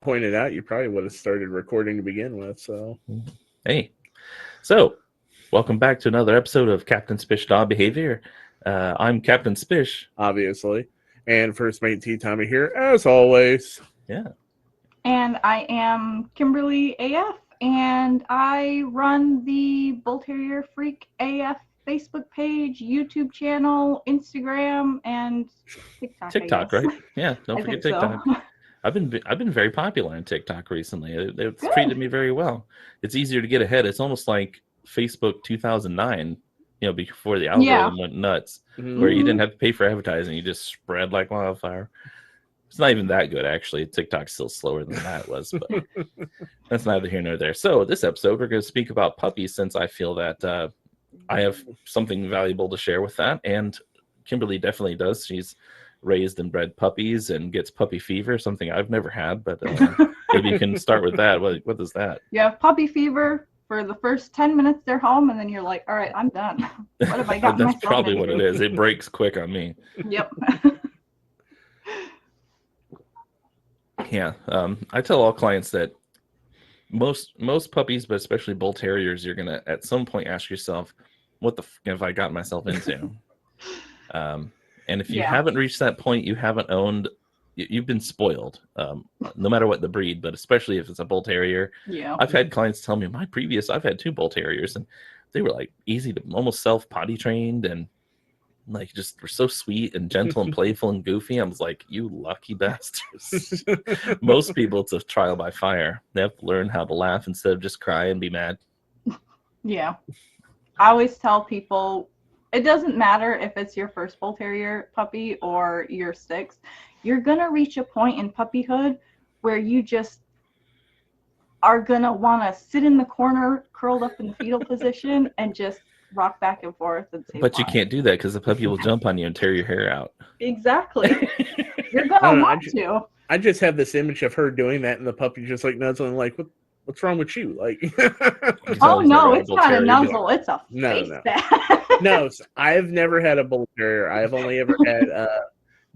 pointed out, you probably would have started recording to begin with. So, hey, so welcome back to another episode of Captain Spish Dog Behavior. I'm Captain Spish. obviously. And first mate T.Tommy here, as always. Yeah. And I am Kimberly AF, and I run the Terrier Freak AF Facebook page, YouTube channel, Instagram, and TikTok. TikTok, right? Yeah, don't forget TikTok. So. I've been very popular on TikTok recently. It's treated me very well. It's easier to get ahead. It's almost like Facebook 2009, before the algorithm went nuts, where you didn't have to pay for advertising. You just spread like wildfire. It's not even that good, actually. TikTok's still slower than that was, but that's neither here nor there. So this episode, we're going to speak about puppies, since I feel that I have something valuable to share with that, and Kimberly definitely does. She's raised and bred puppies and gets puppy fever, something I've never had, but maybe you can start with that. What is that? You have puppy fever for the first 10 minutes they're home, and then you're like, all right, I'm done. What have I got? That's probably what it is. It breaks quick on me. Yep. Yeah. I tell all clients that most puppies, but especially bull terriers, you're gonna at some point ask yourself, what the f have I got myself into? And if you haven't reached that point, you haven't owned, you've been spoiled, no matter what the breed, but especially if it's a bull terrier. Yeah. I've had clients tell me I've had 2 bull terriers, and they were like easy to almost potty trained, and like just were so sweet and gentle and playful and goofy. I was like, you lucky bastards. Most people, it's a trial by fire. They have to learn how to laugh instead of just cry and be mad. Yeah. I always tell people, it doesn't matter if it's your first bull terrier puppy or your 6th. You're going to reach a point in puppyhood where you just are going to want to sit in the corner, curled up in the fetal position, and just rock back and forth and say, but you can't do that because the puppy will jump on you and tear your hair out. Exactly. You're going to want to. I just have this image of her doing that, and the puppy just like nuzzling, like, what's wrong with you? Like, oh no, it's not a nuzzle, it's a face bat. No, I've never had a bull terrier. I've only ever had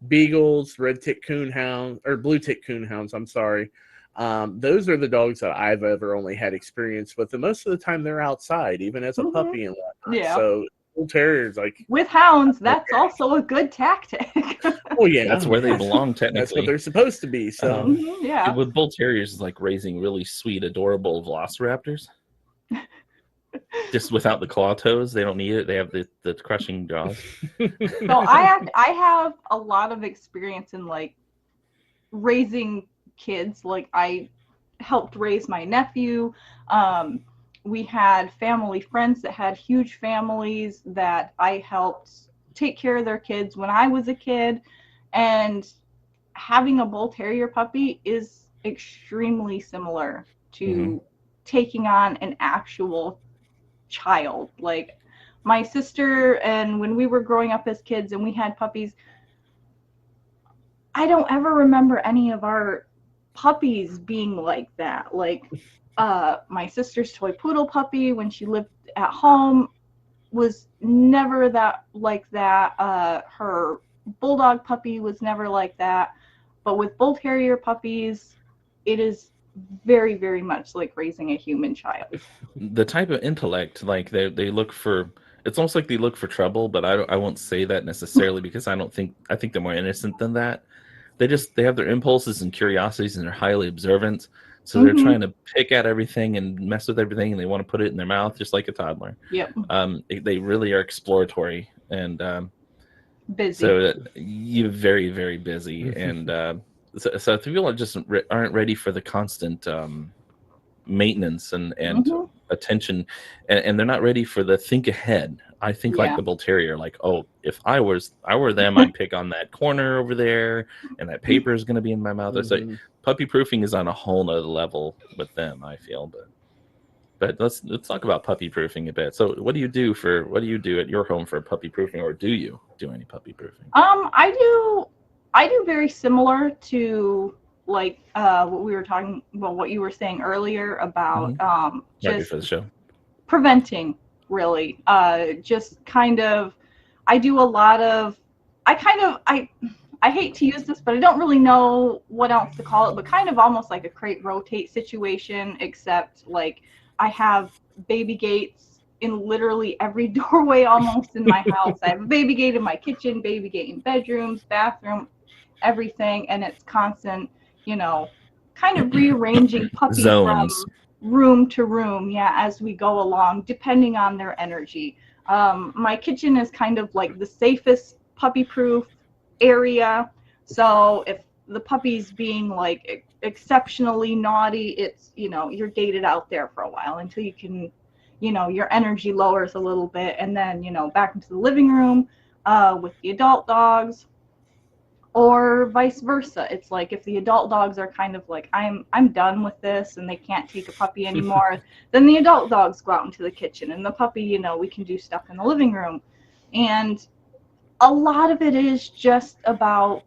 beagles, red tick coonhounds, or blue tick coonhounds. I'm sorry. Those are the dogs that I've ever only had experience with, and most of the time they're outside, even as a puppy and whatnot. Yeah. So bull terriers, like with hounds, that's also a good tactic. Oh yeah, that's where they belong technically. That's what they're supposed to be. So yeah, with bull terriers, is like raising really sweet, adorable velociraptors. Just without the claw toes, they don't need it. They have the crushing jaws. So I have a lot of experience in like raising kids. Like I helped raise my nephew. We had family friends that had huge families that I helped take care of their kids when I was a kid. And having a bull terrier puppy is extremely similar to taking on an actual child. Like my sister, and when we were growing up as kids and we had puppies, I don't ever remember any of our puppies being like that. Like my sister's toy poodle puppy, when she lived at home, was never that like that. Her bulldog puppy was never like that. But with bull terrier puppies, it is very, very much like raising a human child. The type of intellect, like they look for, it's almost like they look for trouble, but I won't say that necessarily because I think they're more innocent than that. They have their impulses and curiosities, and they're highly observant. So they're trying to pick at everything and mess with everything, and they want to put it in their mouth just like a toddler. Yep. They really are exploratory and busy. So you're very, very busy, and so if people just aren't ready for the constant maintenance and attention, and they're not ready for the think ahead. I think like the bull terrier, like, oh, if I were them, I'd pick on that corner over there, and that paper is going to be in my mouth. So puppy proofing is on a whole nother level with them, I feel. But let's talk about puppy proofing a bit. So what do you do at your home for puppy proofing, or do you do any puppy proofing? I do very similar to like what you were saying earlier about just for the show. Preventing, really. Just kind of, I do a lot of, I I hate to use this, but I don't really know what else to call it, but kind of almost like a crate rotate situation, except like I have baby gates in literally every doorway almost in my house. I have a baby gate in my kitchen, baby gate in bedrooms, bathroom, everything, and it's constant, kind of rearranging puppy Zones. from room to room, as we go along, depending on their energy. My kitchen is kind of like the safest puppy-proof area. So if the puppy's being like exceptionally naughty, it's, you're gated out there for a while until you can, your energy lowers a little bit, and then, back into the living room with the adult dogs. Or vice versa. It's like if the adult dogs are kind of like, I'm done with this and they can't take a puppy anymore, then the adult dogs go out into the kitchen, and the puppy, we can do stuff in the living room. And a lot of it is just about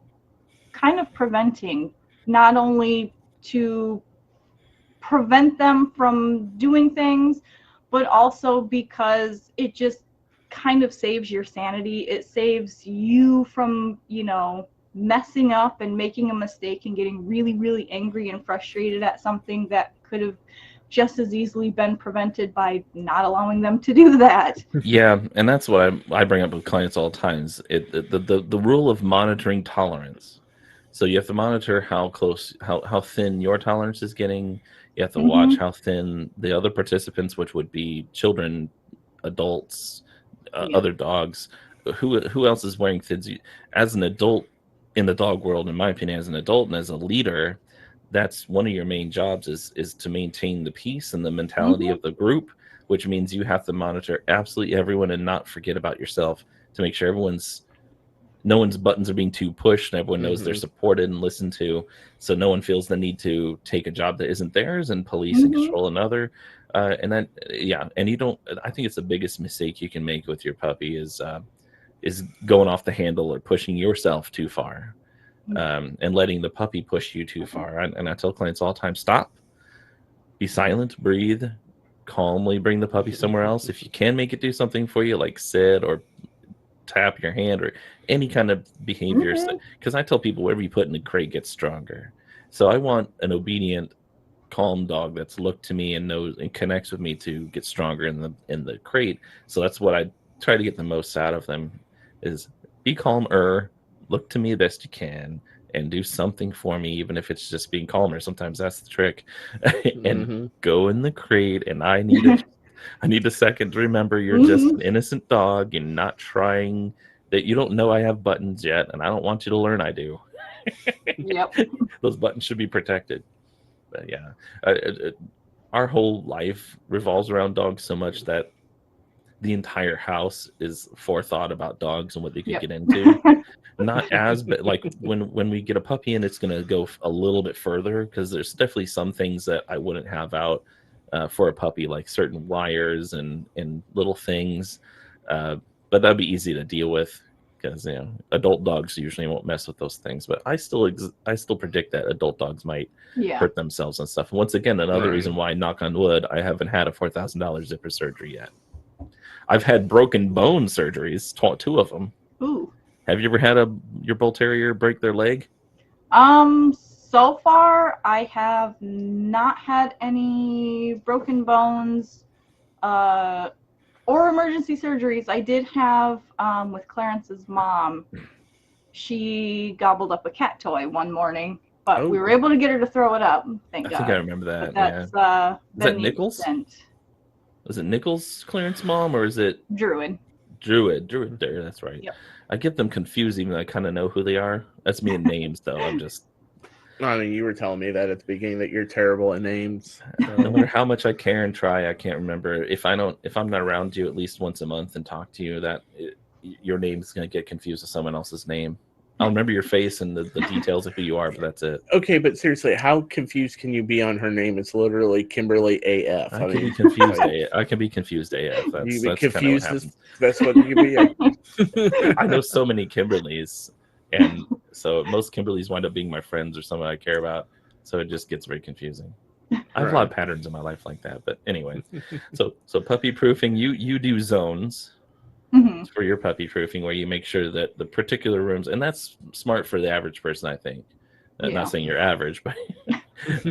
kind of preventing, not only to prevent them from doing things, but also because it just kind of saves your sanity. It saves you from, messing up and making a mistake and getting really, really angry and frustrated at something that could have just as easily been prevented by not allowing them to do that. Yeah, and that's what I bring up with clients all the times. The rule of monitoring tolerance. So you have to monitor how thin your tolerance is getting. You have to watch how thin the other participants, which would be children, adults, other dogs. Who else is wearing thins? As an adult in the dog world, in my opinion, as an adult and as a leader, that's one of your main jobs is to maintain the peace and the mentality of the group, which means you have to monitor absolutely everyone and not forget about yourself to make sure no one's buttons are being too pushed and everyone knows they're supported and listened to, so no one feels the need to take a job that isn't theirs and police and control another. And then and you don't. I think it's the biggest mistake you can make with your puppy is going off the handle or pushing yourself too far, and letting the puppy push you too far. And I tell clients all the time, stop, be silent, breathe, calmly bring the puppy somewhere else. If you can make it do something for you, like sit or tap your hand or any kind of behavior, because I tell people whatever you put in the crate gets stronger. So I want an obedient, calm dog that's looked to me and knows and connects with me to get stronger in the crate. So that's what I try to get the most out of them, is be calmer, look to me the best you can, and do something for me, even if it's just being calmer. Sometimes that's the trick. And go in the crate, and I need a second to remember you're just an innocent dog and not trying, that you don't know I have buttons yet, and I don't want you to learn I do. Yep. Those buttons should be protected. But yeah, our whole life revolves around dogs so much that the entire house is forethought about dogs and what they could get into. Not as, but like when we get a puppy in, it's going to go a little bit further, because there's definitely some things that I wouldn't have out for a puppy, like certain wires and little things. But that'd be easy to deal with, because adult dogs usually won't mess with those things. But I still predict that adult dogs might hurt themselves and stuff. And once again, another reason why, knock on wood, I haven't had a $4,000 zipper surgery yet. I've had broken bone surgeries, 2 of them. Ooh. Have you ever had your bull terrier break their leg? So far I have not had any broken bones or emergency surgeries. I did have with Clarence's mom. She gobbled up a cat toy one morning, but we were able to get her to throw it up. Thank God. I think I remember that. That's, is that Nichols? Was it Nichols' Clarence mom, or is it Druid? Druid there, that's right. Yep. I get them confused, even though I kind of know who they are. That's me in names, though. I'm just... I mean, you were telling me that at the beginning that you're terrible at names. No matter how much I care and try, I can't remember. If I'm not around you at least once a month and talk to you, your name is going to get confused with someone else's name. I'll remember your face and the details of who you are, but that's it. Okay, but seriously, how confused can you be on her name? It's literally Kimberly AF. I can be confused. I can be confused AF. That's confused. Kind of what that's what you be. I know so many Kimberlys, and so most Kimberlys wind up being my friends or someone I care about. So it just gets very confusing. I have a lot of patterns in my life like that. But anyway, so puppy proofing. You do zones. for your puppy proofing, where you make sure that the particular rooms, and that's smart for the average person, I think. Not saying you're average, but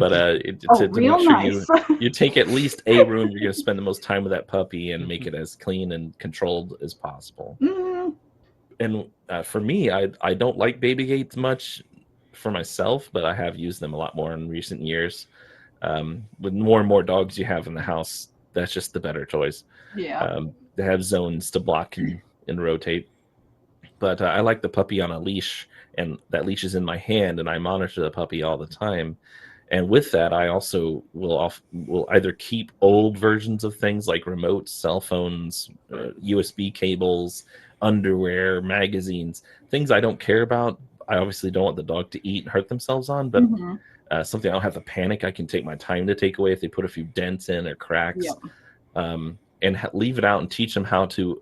to make sure you take at least a room you're going to spend the most time with that puppy and make it as clean and controlled as possible. And for me, I don't like baby gates much for myself, but I have used them a lot more in recent years. With more and more dogs you have in the house, that's just the better choice. They have zones to block and rotate. But I like the puppy on a leash, and that leash is in my hand, and I monitor the puppy all the time. And with that, I also will either keep old versions of things like remotes, cell phones, USB cables, underwear, magazines, things I don't care about. I obviously don't want the dog to eat and hurt themselves on, but something I don't have to panic. I can take my time to take away if they put a few dents in or cracks, and leave it out and teach them how to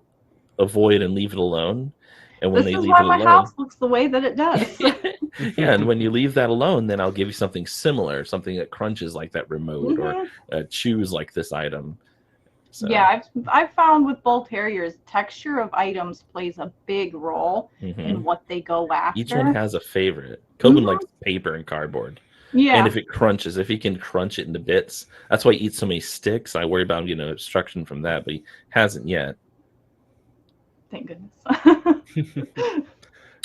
avoid and leave it alone. And when they leave it alone, my house looks the way that it does. And when you leave that alone, then I'll give you something similar, something that crunches like that remote or chews like this item. So. Yeah, I've found with Bull Terriers, texture of items plays a big role in what they go after. Each one has a favorite. Coben likes paper and cardboard. Yeah. And if it crunches, if he can crunch it into bits, that's why he eats so many sticks. I worry about him getting obstruction from that, but he hasn't yet. Thank goodness.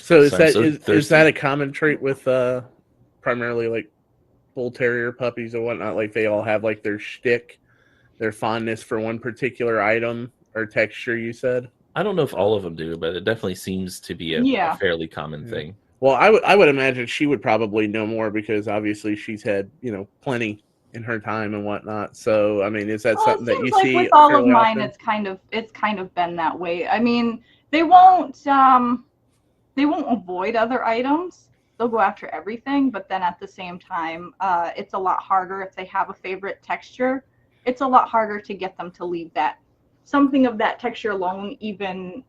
So is that a common trait with primarily like Bull Terrier puppies and whatnot? Like they all have like their shtick, their fondness for one particular item or texture, you said? I don't know if all of them do, but it definitely seems to be a fairly common thing. Well, I would imagine she would probably know more because obviously she's had, plenty in her time and whatnot. So, I mean, is that something that you see? With all of mine, often? it's kind of been that way. I mean, they won't avoid other items. They'll go after everything, but then at the same time, it's a lot harder if they have a favorite texture. It's a lot harder to get them to leave something of that texture alone, even,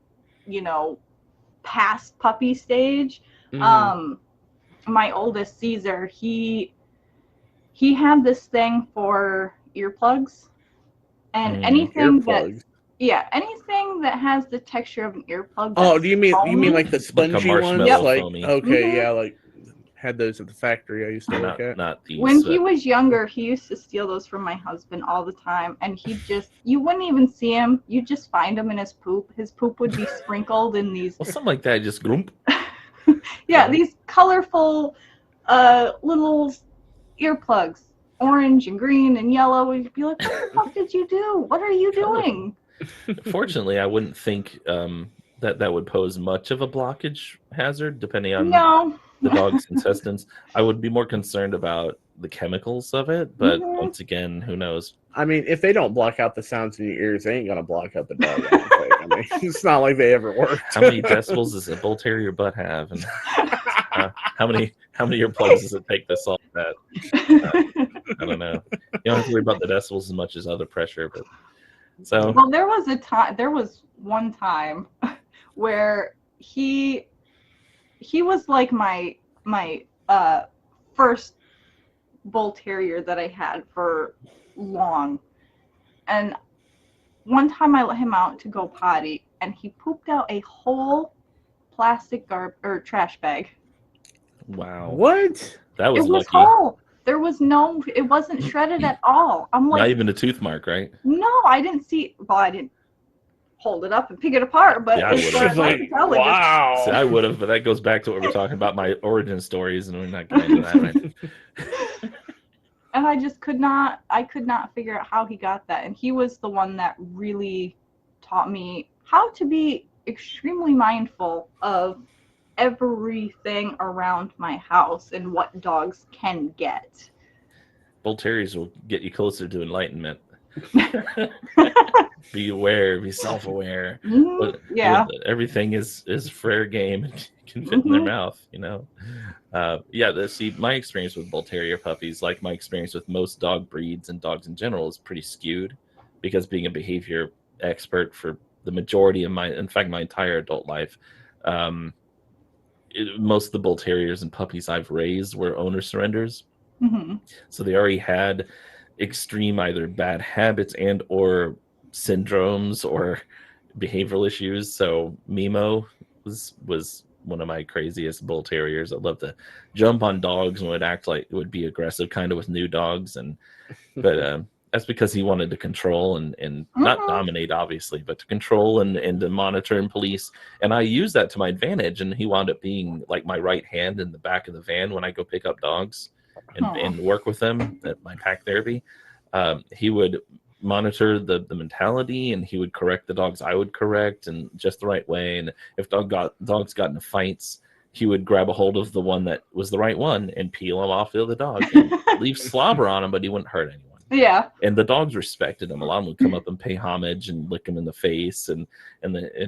past puppy stage. My oldest, Caesar, he had this thing for earplugs, and anything that has the texture of an earplug. Oh, do you mean like the spongy ones? Like foamy. Okay, like had those at the factory. I used to look at. Not these. When he was younger, he used to steal those from my husband all the time, and you wouldn't even see him. You'd just find him in his poop. His poop would be sprinkled in these. Well, something like that, just grump. These colorful little earplugs, orange and green and yellow. You'd be like, what the fuck did you do? What are you doing? Fortunately, I wouldn't think that would pose much of a blockage hazard, depending on the dog's intestines. I would be more concerned about the chemicals of it, but once again, who knows? I mean, if they don't block out the sounds in your ears, they ain't gonna block out the dog. I mean, it's not like they ever worked. How many decibels does a Bull Terrier butt have? And how many earplugs does it take to solve that? I don't know. You don't have to worry about the decibels as much as other pressure, but Well, there was one time where he was like my first Bull Terrier that I had for long, and one time I let him out to go potty, and he pooped out a whole plastic trash bag. Wow! What? That was lucky. Whole. It wasn't shredded at all. I'm like, not even a tooth mark, right? No, I didn't see. Well, I didn't hold it up and pick it apart, but I would have. Wow. I would have, but that goes back to what we're talking about, my origin stories, and we're not getting into that, right? And I just could not figure out how he got that. And he was the one that really taught me how to be extremely mindful of everything around my house and what dogs can get. Bull Terriers will get you closer to enlightenment. Be aware, be self-aware. Everything is fair game and can fit in their mouth, See, my experience with Bull Terrier puppies, like my experience with most dog breeds and dogs in general, is pretty skewed, because being a behavior expert for the majority of my entire adult life, most of the Bull Terriers and puppies I've raised were owner surrenders. So they already had extreme either bad habits and or syndromes or behavioral issues. So Mimo was one of my craziest bull terriers. I'd love to jump on dogs and would act like it would be aggressive kind of with new dogs. But that's because he wanted to control and not dominate, obviously, but to control and to monitor and police. And I used that to my advantage. And he wound up being like my right hand in the back of the van when I go pick up dogs and work with them at my pack therapy. He would monitor the mentality, and he would correct the dogs I would correct, and just the right way. And if dogs got into fights, he would grab a hold of the one that was the right one and peel him off the other dog and leave slobber on him, but he wouldn't hurt anyone. Yeah. And the dogs respected him. A lot of them would come up and pay homage and lick him in the face, and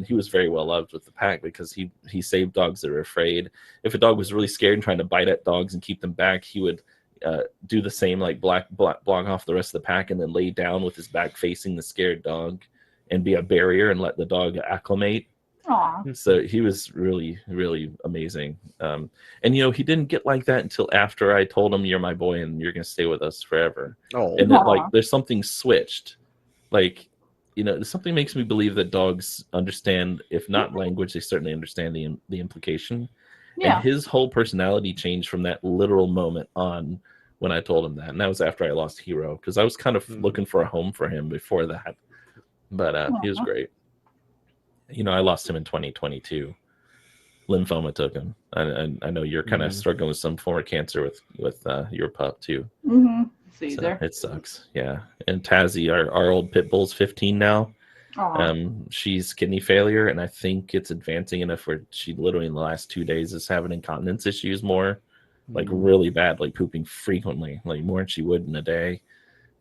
he was very well loved with the pack because he saved dogs that were afraid. If a dog was really scared and trying to bite at dogs and keep them back, he would do the same, like block off the rest of the pack and then lay down with his back facing the scared dog and be a barrier and let the dog acclimate. Aww. So he was really, really amazing. And, he didn't get like that until after I told him, you're my boy and you're going to stay with us forever. Oh. And then, like, there's something switched. Like, something makes me believe that dogs understand, if not language, they certainly understand the implication. Yeah. And his whole personality changed from that literal moment on when I told him that. And that was after I lost Hero, because I was kind of looking for a home for him before that. But he was great. I lost him in 2022. Lymphoma took him. I know you're kind of struggling with some form of cancer with your pup too. Mm-hmm. So it sucks. Yeah. And Tazzy, our old pit bull's 15 now. She's kidney failure, and I think it's advancing enough where she literally in the last 2 days is having incontinence issues more, like really bad, like pooping frequently, like more than she would in a day,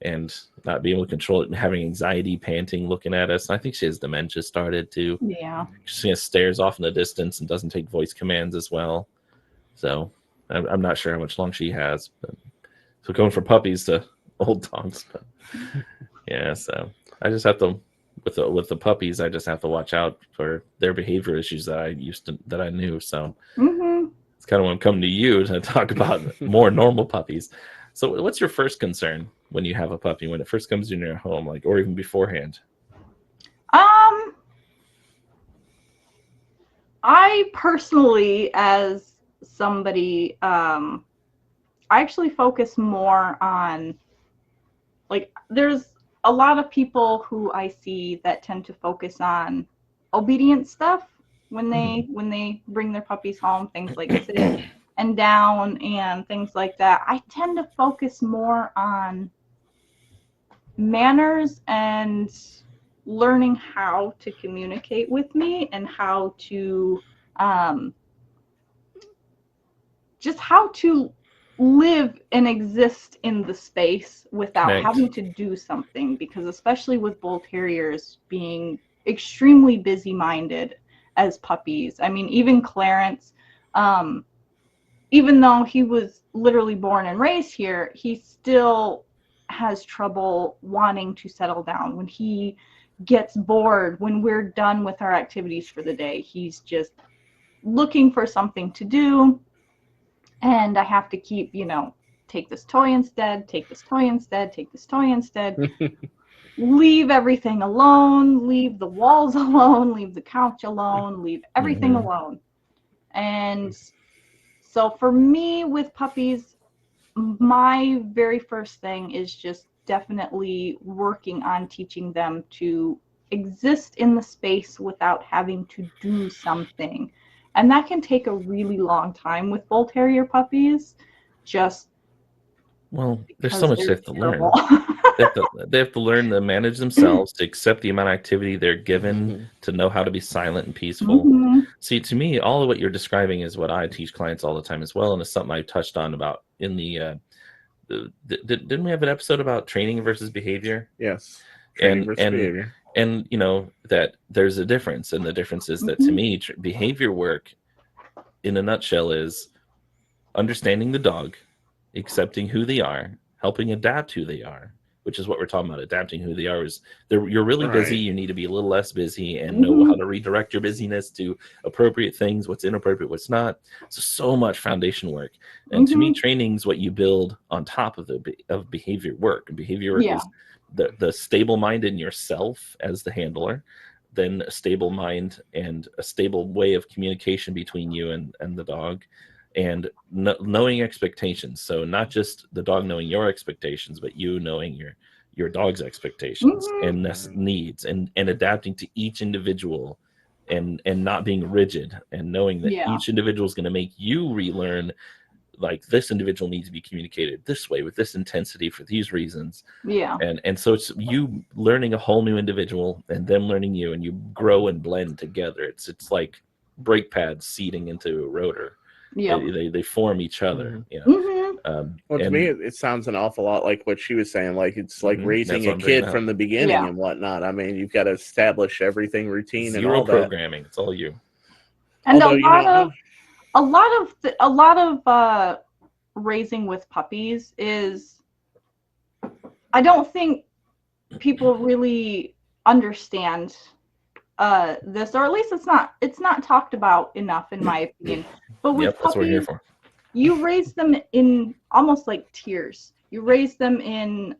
and not being able to control it and having anxiety, panting, looking at us. And I think she has dementia started too. Yeah. She just stares off in the distance and doesn't take voice commands as well. So I'm not sure how much long she has. But, so going from puppies to old dogs. But, yeah, so I just have to, with the puppies, I just have to watch out for their behavior issues that I knew. So it's kind of when I'm coming to you to talk about more normal puppies. So what's your first concern when you have a puppy, when it first comes in your home, like, or even beforehand? I personally, as somebody, I actually focus more on, like, there's a lot of people who I see that tend to focus on obedience stuff when they bring their puppies home, things like sit and down and things like that. I tend to focus more on manners and learning how to communicate with me and how to just how to live and exist in the space without having to do something, because especially with bull terriers being extremely busy-minded as puppies. I mean, even Clarence, even though he was literally born and raised here, he still has trouble wanting to settle down. When he gets bored, when we're done with our activities for the day, he's just looking for something to do. And I have to keep, take this toy instead, take this toy instead, take this toy instead. Leave everything alone, leave the walls alone, leave the couch alone, leave everything alone. And so for me with puppies, my very first thing is just definitely working on teaching them to exist in the space without having to do something. And that can take a really long time with bull terrier puppies. There's so much they have to learn. They have to learn to manage themselves, to accept the amount of activity they're given, to know how to be silent and peaceful. See, to me, all of what you're describing is what I teach clients all the time as well, and it's something I touched on about in the didn't we have an episode about training versus behavior? Yes. Training versus behavior. And that there's a difference, and the difference is that to me, behavior work in a nutshell is understanding the dog, accepting who they are, helping adapt who they are, which is what we're talking about. Adapting who they are is you're really busy. You need to be a little less busy and know how to redirect your busyness to appropriate things, what's inappropriate, what's not. So much foundation work. And to me, training is what you build on top of behavior work. And behavior work is the stable mind in yourself as the handler, then a stable mind and a stable way of communication between you and the dog, and knowing expectations. So not just the dog knowing your expectations, but you knowing your dog's expectations and needs, and adapting to each individual, and not being rigid, and knowing that each individual is going to make you relearn, like, this individual needs to be communicated this way with this intensity for these reasons. And so it's you learning a whole new individual and them learning you, and you grow and blend together. It's like brake pads seating into a rotor. They form each other, you know. Well, to me, it sounds an awful lot like what she was saying. Like, it's like raising a kid from the beginning and whatnot. I mean, you've got to establish everything, routine, and all that. Zero programming. It's all you. And a lot of raising with puppies is, I don't think people really understand this, or at least it's not talked about enough, in my opinion. But with that's what we're here puppies, for. You raise them in almost like tiers. You raise them in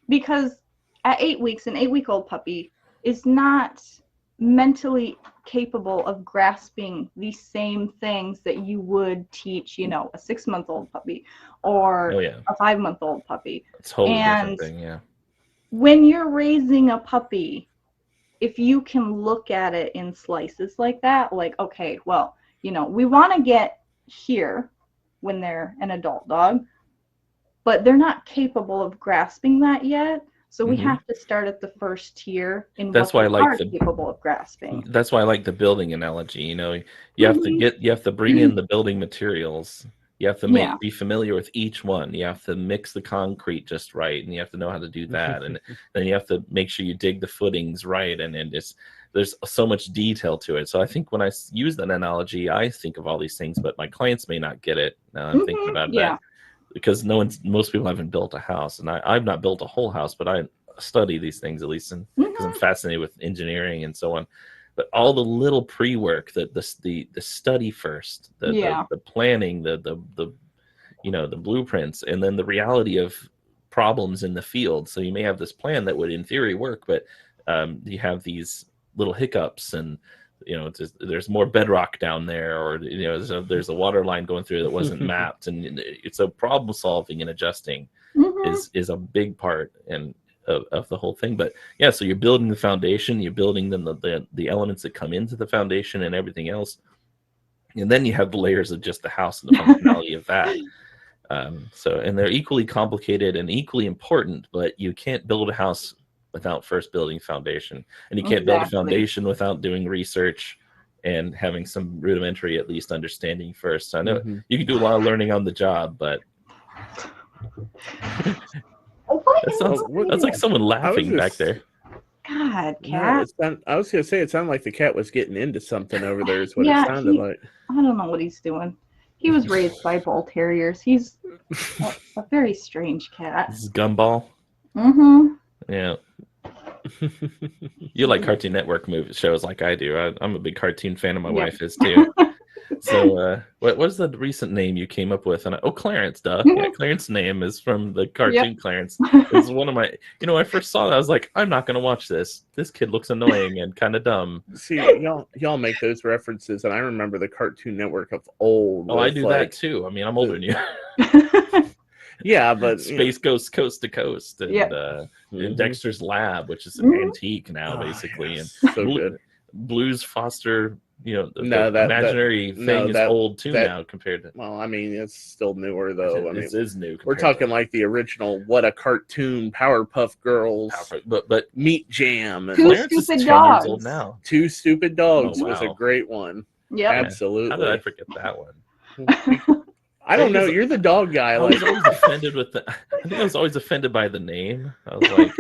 because at 8 weeks, an 8-week-old puppy is not mentally capable of grasping the same things that you would teach, a 6-month-old puppy or a 5-month-old puppy. It's a totally different thing, yeah. When you're raising a puppy, if you can look at it in slices like that, like, okay, well, we want to get here when they're an adult dog, but they're not capable of grasping that yet. So we have to start at the first tier in what they are capable of grasping. That's why I like the building analogy. You have to bring in the building materials. You have to be familiar with each one. You have to mix the concrete just right, and you have to know how to do that. And then you have to make sure you dig the footings right, and there's so much detail to it. So I think when I use that analogy, I think of all these things, but my clients may not get it. Now I'm thinking about that, because most people haven't built a house, and I've not built a whole house, but I study these things, at least because I'm fascinated with engineering and so on. But all the little pre-work, the study first, the planning, the blueprints, and then the reality of problems in the field. So you may have this plan that would in theory work, but you have these little hiccups, and there's more bedrock down there, or there's a water line going through that wasn't mapped, and it's a problem solving and adjusting is a big part of the whole thing. But so you're building the foundation, you're building the elements that come into the foundation and everything else, and then you have the layers of just the house and the functionality of that. And they're equally complicated and equally important, but you can't build a house without first building foundation, and you can't build a foundation without doing research and having some rudimentary, at least, understanding first. So I know you can do a lot of learning on the job, but that's like someone laughing back there. God, cat. No, I was gonna say it sounded like the cat was getting into something over there. Is what it sounded like. I don't know what he's doing. He was raised by bull terriers. He's a very strange cat. This is Gumball. Yeah. You like Cartoon Network shows like I do. I'm a big cartoon fan, and my wife is too. So what was the recent name you came up with? And Clarence, duh. Yeah, Clarence's name is from the cartoon Clarence. It's one of my, when I first saw that, I was like, I'm not going to watch this. This kid looks annoying and kind of dumb. See, y'all make those references, and I remember the Cartoon Network of old. Oh, I do that too. I mean, I'm older than you. Yeah, but Space Ghost Coast to Coast, and Dexter's Lab, which is an antique now, basically, and so good. Blues Foster. The imaginary thing is old too now compared to. Well, I mean, it's still newer though. It is new. We're talking like the original What a Cartoon, Powerpuff Girls, but Meat Jam, and Two Stupid Dogs. Old now. Two Stupid Dogs was a great one. Yeah, absolutely. How did I forget that one? I don't know. You're the dog guy. I was always offended with I think I was always offended by the name. I was like,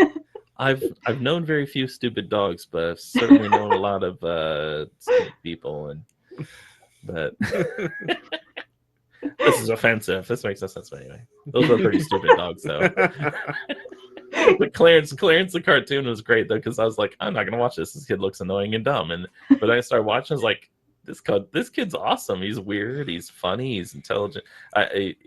I've known very few stupid dogs, but I've certainly known a lot of stupid people. But this is offensive. This makes no sense. But anyway, those are pretty stupid dogs, though. But Clarence the cartoon was great though, because I was like, I'm not gonna watch this. This kid looks annoying and dumb. But I started watching. I was like, this kid's awesome. He's weird. He's funny. He's intelligent.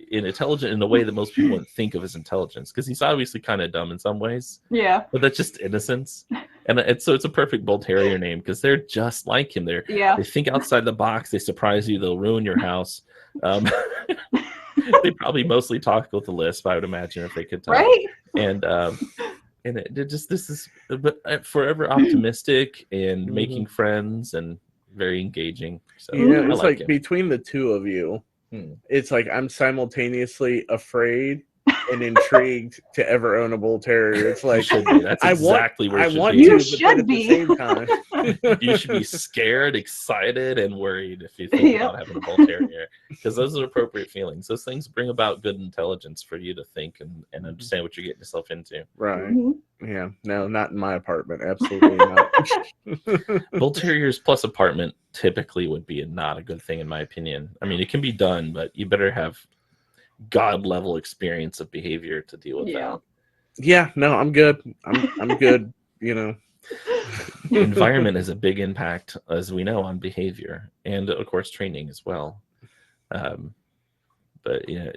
Intelligent in the way that most people wouldn't think of as intelligence, because he's obviously kind of dumb in some ways. Yeah. But that's just innocence. And it's a perfect Bull Terrier name because they're just like him. They think outside the box. They surprise you. They'll ruin your house. They probably mostly talk with a lisp, I would imagine, if they could talk. Right? And this is forever optimistic and making friends and very engaging. So yeah, it's like between the two of you, it's like I'm simultaneously afraid and intrigued to ever own a Bull Terrier. It's like that's exactly where I want be. to, but then at the same time, you should be scared, excited, and worried if you think about having a Bull Terrier, because those are appropriate feelings. Those things bring about good intelligence for you to think and understand what you're getting yourself into. Right? Yeah. No, not in my apartment. Absolutely not. Bull Terriers plus apartment typically would be not a good thing, in my opinion. I mean, it can be done, but you better have God level experience of behavior to deal with that. Yeah, no, I'm good. I'm good. You know, environment has a big impact, as we know, on behavior and of course training as well. But yeah,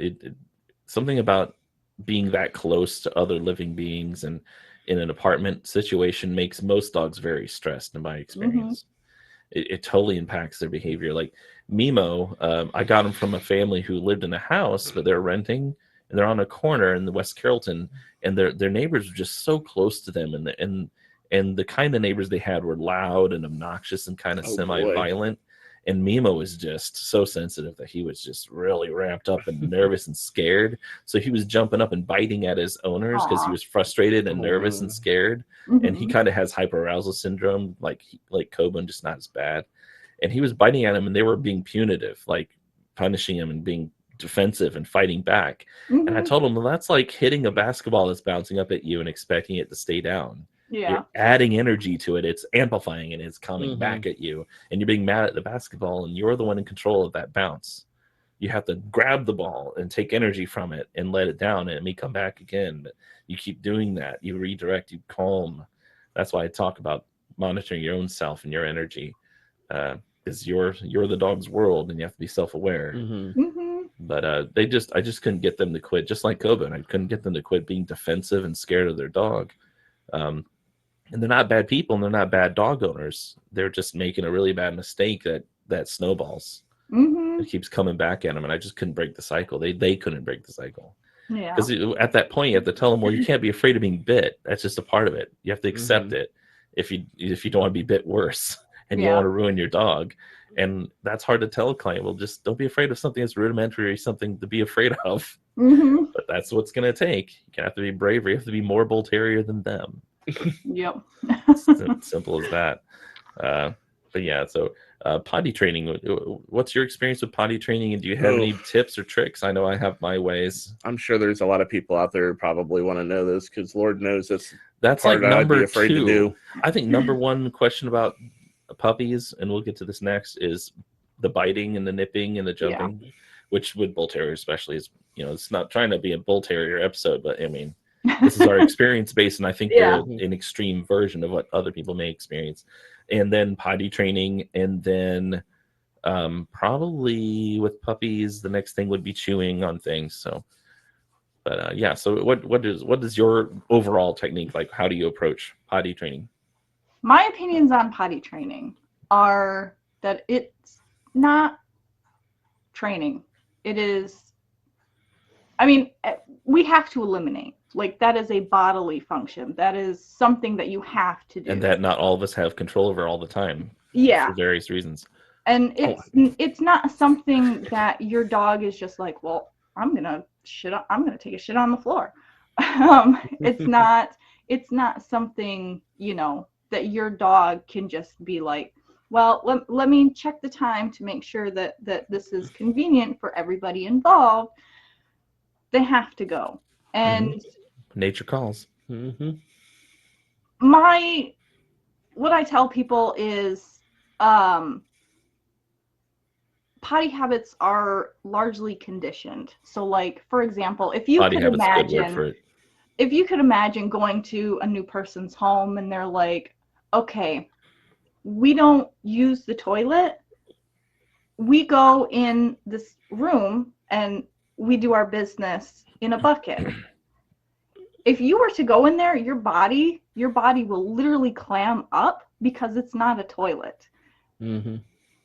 something about being that close to other living beings and in an apartment situation makes most dogs very stressed, in my experience. It totally impacts their behavior. Like Mimo, I got him from a family who lived in a house, but they're renting, and they're on a corner in the West Carrollton, and their neighbors were just so close to them, and the kind of neighbors they had were loud and obnoxious and kind of semi-violent. And Mimo was just so sensitive that he was just really ramped up and nervous and scared. So he was jumping up and biting at his owners because he was frustrated and nervous and scared. And he kind of has hyperarousal syndrome, like Coben, just not as bad. And he was biting at him, and they were being punitive, like punishing him and being defensive and fighting back. And I told him, well, that's like hitting a basketball that's bouncing up at you and expecting it to stay down. You're adding energy to it. It's amplifying it. It's coming back at you. And you're being mad at the basketball, and you're the one in control of that bounce. You have to grab the ball and take energy from it and let it down, and it may come back again. But you keep doing that. You redirect, you calm. That's why I talk about monitoring your own self and your energy. Because you're the dog's world, and you have to be self-aware. But I just couldn't get them to quit. Just like Coben, I couldn't get them to quit being defensive and scared of their dog. And they're not bad people, and they're not bad dog owners. They're just making a really bad mistake that snowballs. It keeps coming back at them, and I just couldn't break the cycle. They couldn't break the cycle. Because at that point, you have to tell them, well, you can't be afraid of being bit. That's just a part of it. You have to accept it. If you don't want to be bit worse, and you don't want to ruin your dog. And that's hard to tell a client. Well, just don't be afraid of something that's rudimentary, something to be afraid of. But that's what's going to take. You have to be braver. You have to be more Bull Terrier than them. Simple as that. But yeah, so potty training. What's your experience with potty training, and do you have any tips or tricks? I know I have my ways. I'm sure there's a lot of people out there who probably want to know this, because Lord knows that's like number afraid 2. to do. I think number 1 question about puppies, and we'll get to this next, is the biting and the nipping and the jumping, which with Bull Terrier especially is, it's not trying to be a Bull Terrier episode, but I mean, this is our experience based, and I think they're an extreme version of what other people may experience. And then potty training, and then probably with puppies, the next thing would be chewing on things. So, but so what is your overall technique like? How do you approach potty training? My opinions on potty training are that it's not training. It is, I mean, we have to eliminate. Like, that is a bodily function. That is something that you have to do. And that not all of us have control over all the time. For various reasons. And it's not something that your dog is just like, well, I'm gonna take a shit on the floor. It's not something, that your dog can just be like, well, let me check the time to make sure that this is convenient for everybody involved. They have to go. And nature calls. What I tell people is potty habits are largely conditioned. So, like, for example, if you could imagine going to a new person's home and they're like, okay, we don't use the toilet. We go in this room and we do our business in a bucket. If you were to go in there, your body your body will literally clam up because it's not a toilet. Mm-hmm.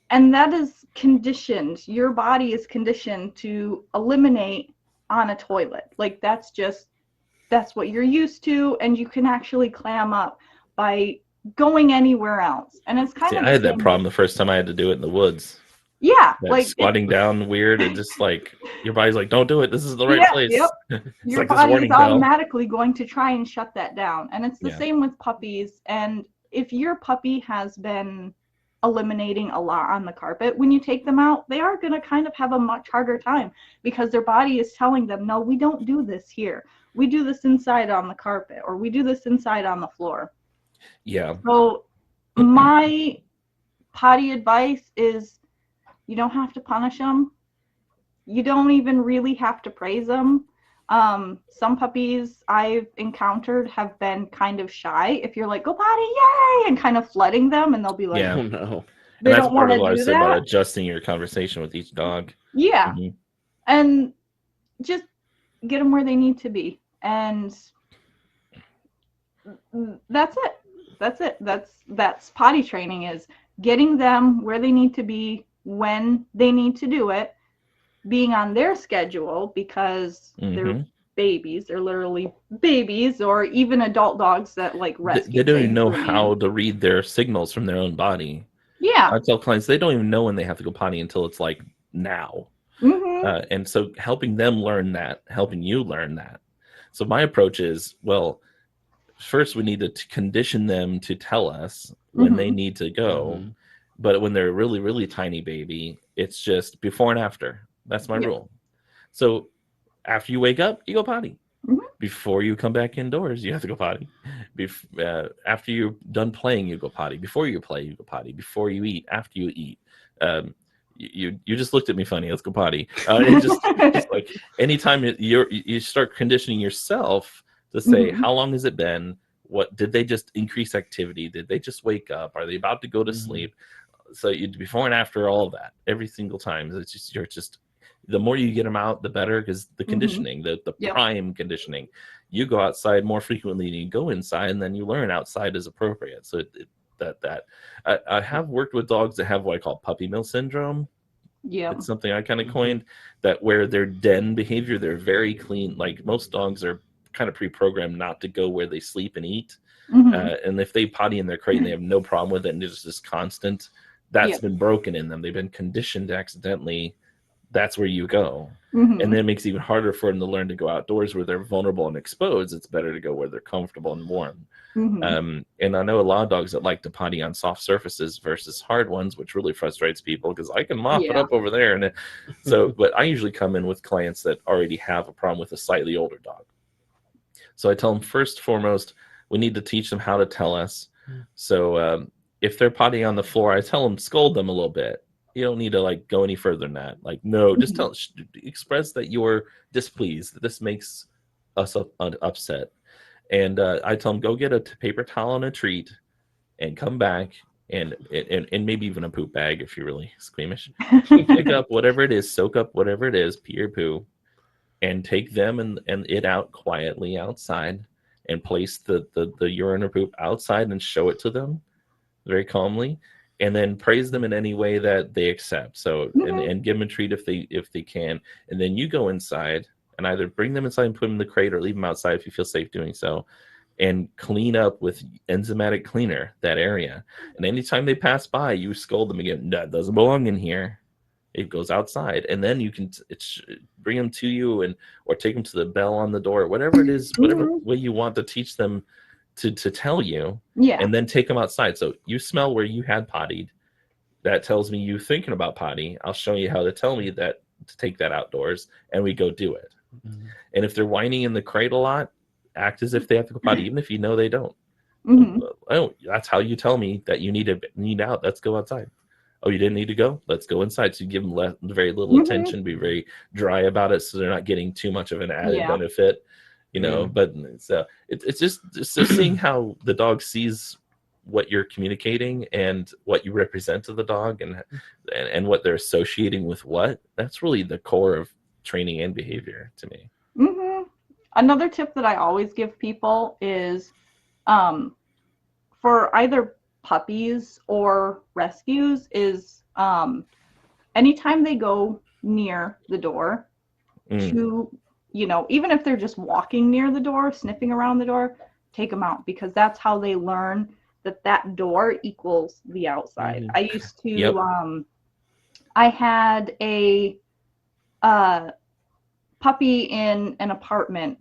And that is conditioned. Your body is conditioned to eliminate on a toilet. Like that's what you're used to, and you can actually clam up by going anywhere else. And it's kind of I had that problem the first time I had to do it in the woods. Yeah, That like squatting down weird, and just like your body's like, don't do it. This is the right place. Yep. It's Your like this body warning is bell. automatically going to try and shut that down. And it's the same with puppies. And if your puppy has been eliminating a lot on the carpet, when you take them out, they are going to kind of have a much harder time because their body is telling them, no, we don't do this here. We do this inside on the carpet, or we do this inside on the floor. Yeah. So my potty advice is you don't have to punish them. You don't even really have to praise them. Some puppies I've encountered have been kind of shy. If you're like, go potty, yay, and kind of flooding them, and they'll be like, oh no. They and that's don't part want of to what I do said about that. adjusting your conversation with each dog. Yeah. Mm-hmm. And just get them where they need to be. And that's it. That's it. That's potty training, is getting them where they need to be when they need to do it, being on their schedule, because they're babies. They're literally babies, or even adult dogs that like rescue. They don't even know how to read their signals from their own body. Yeah. I tell clients they don't even know when they have to go potty until it's like now. And so helping them learn that, helping you learn that. So my approach is, well, first we need to condition them to tell us when they need to go. But when they're a really, really tiny baby, it's just before and after. That's my rule. So after you wake up, you go potty. Before you come back indoors, you have to go potty. After you're done playing, you go potty. Before you play, you go potty. Before you eat, after you eat. You just looked at me funny. Let's go potty. It's just like anytime you start conditioning yourself to say, how long has it been? What did they just increase activity? Did they just wake up? Are they about to go to sleep? So you before and after all of that, every single time. It's just the more you get them out, the better, because the conditioning, the prime conditioning, you go outside more frequently than you go inside, and then you learn outside is appropriate. So I have worked with dogs that have what I call puppy mill syndrome. Yeah, it's something I kind of coined, that where their den behavior, they're very clean. Like most dogs are kind of pre-programmed not to go where they sleep and eat. And if they potty in their crate and they have no problem with it, and it's just constant, that's been broken in them. They've been conditioned accidentally. That's where you go. And then it makes it even harder for them to learn to go outdoors where they're vulnerable and exposed. It's better to go where they're comfortable and warm. And I know a lot of dogs that like to potty on soft surfaces versus hard ones, which really frustrates people because I can mop it up over there. And but I usually come in with clients that already have a problem with a slightly older dog. So I tell them, first and foremost, we need to teach them how to tell us. So if they're pottying on the floor, I tell them, scold them a little bit. You don't need to like go any further than that. Like, no, just express that you're displeased, that this makes us upset. And I tell them, go get a paper towel and a treat and come back, and maybe even a poop bag if you're really squeamish. Pick up whatever it is, soak up whatever it is, pee or poo, and take them and it out quietly outside, and place the urine or poop outside and show it to them very calmly, and then praise them in any way that they accept. So and give them a treat if they can, and then you go inside and either bring them inside and put them in the crate, or leave them outside if you feel safe doing so, and clean up with enzymatic cleaner that area. And anytime they pass by, you scold them again. That doesn't belong in here. It goes outside. And then you can bring them to you, or take them to the bell on the door, whatever it is, whatever way you want to teach them to tell you. And then take them outside. So you smell where you had pottied. That tells me you thinking about potty. I'll show you how to tell me that to take that outdoors, and we go do it. And if they're whining in the crate a lot, act as if they have to go potty, even if you know they don't. Oh, that's how you tell me that you need out. Let's go outside. Oh, you didn't need to go? Let's go inside. So you give them very little attention, be very dry about it, so they're not getting too much of an added benefit, But it's just seeing how the dog sees what you're communicating and what you represent to the dog, and what they're associating with what. That's really the core of training and behavior to me. Another tip that I always give people is for either puppies or rescues is anytime they go near the door to, you know, even if they're just walking near the door, sniffing around the door, take them out, because that's how they learn that that door equals the outside. I used to, I had a puppy in an apartment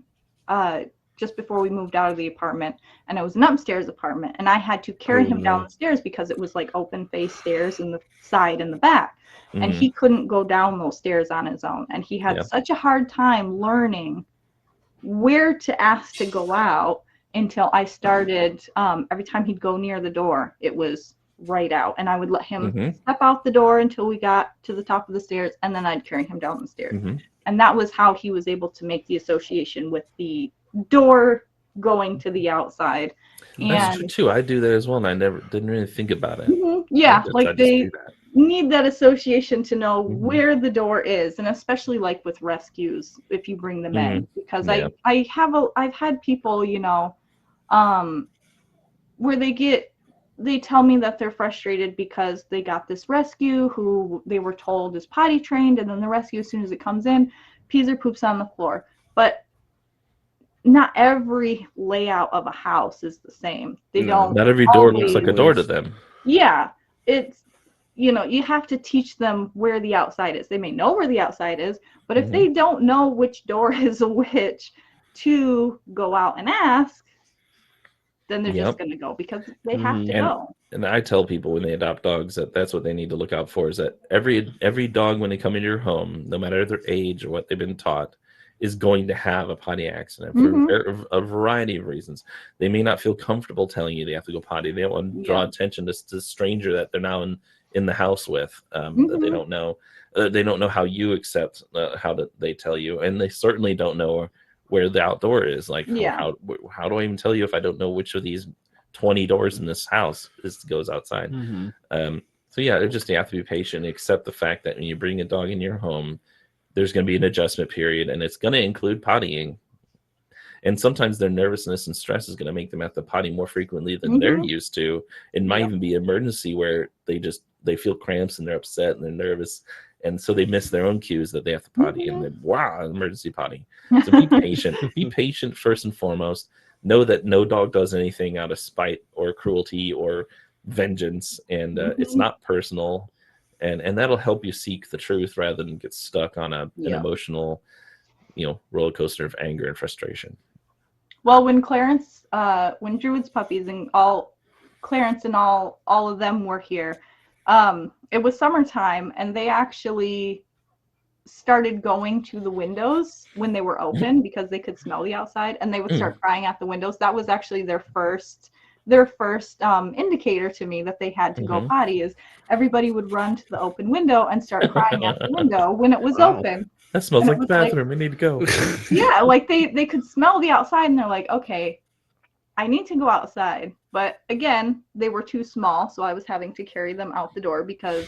just before we moved out of the apartment, and it was an upstairs apartment, and I had to carry him down the stairs because it was like open face stairs in the side and the back, and he couldn't go down those stairs on his own, and he had such a hard time learning where to ask to go out until I started, every time he'd go near the door, it was right out, and I would let him step out the door until we got to the top of the stairs, and then I'd carry him down the stairs. And that was how he was able to make the association with the door going to the outside. That's true too. I do that as well, and I didn't really think about it. Yeah, like they need that association to know where the door is, and especially like with rescues, if you bring them in, because I've had people, you know, where they tell me that they're frustrated because they got this rescue who they were told is potty trained, and then the rescue, as soon as it comes in, pees or poops on the floor. But not every layout of a house is the same. They don't. Not every door looks like a door to them. Yeah, it's, you know, you have to teach them where the outside is. They may know where the outside is, but if they don't know which door is which to go out and ask, then they're just going to go because they have to go. And I tell people when they adopt dogs that that's what they need to look out for, is that every dog, when they come into your home, no matter their age or what they've been taught, is going to have a potty accident for a variety of reasons. They may not feel comfortable telling you they have to go potty. They don't want to draw attention to the stranger that they're now in the house with, that they don't know. They don't know how you accept how they tell you, and they certainly don't know where the outdoor is. Like, how do I even tell you if I don't know which of these 20 doors in this house goes outside? So yeah, you have to be patient. Accept the fact that when you bring a dog in your home, there's going to be an adjustment period, and it's going to include pottying. And sometimes their nervousness and stress is going to make them have to potty more frequently than they're used to. It might even be an emergency where they feel cramps and they're upset and they're nervous, and so they miss their own cues that they have to potty, and then emergency potty. So be patient. Be patient first and foremost. Know that no dog does anything out of spite or cruelty or vengeance, and it's not personal. And that'll help you seek the truth rather than get stuck on an emotional, roller coaster of anger and frustration. Well, when when Druid's puppies and Clarence and all of them were here, it was summertime, and they actually started going to the windows when they were open because they could smell the outside, and they would start crying at the windows. That was actually their first indicator to me that they had to go potty. Is everybody would run to the open window and start crying at the window when it was open. That smells like the bathroom. We need to go. Yeah, like they could smell the outside, and they're like, okay, I need to go outside. But again, they were too small, so I was having to carry them out the door because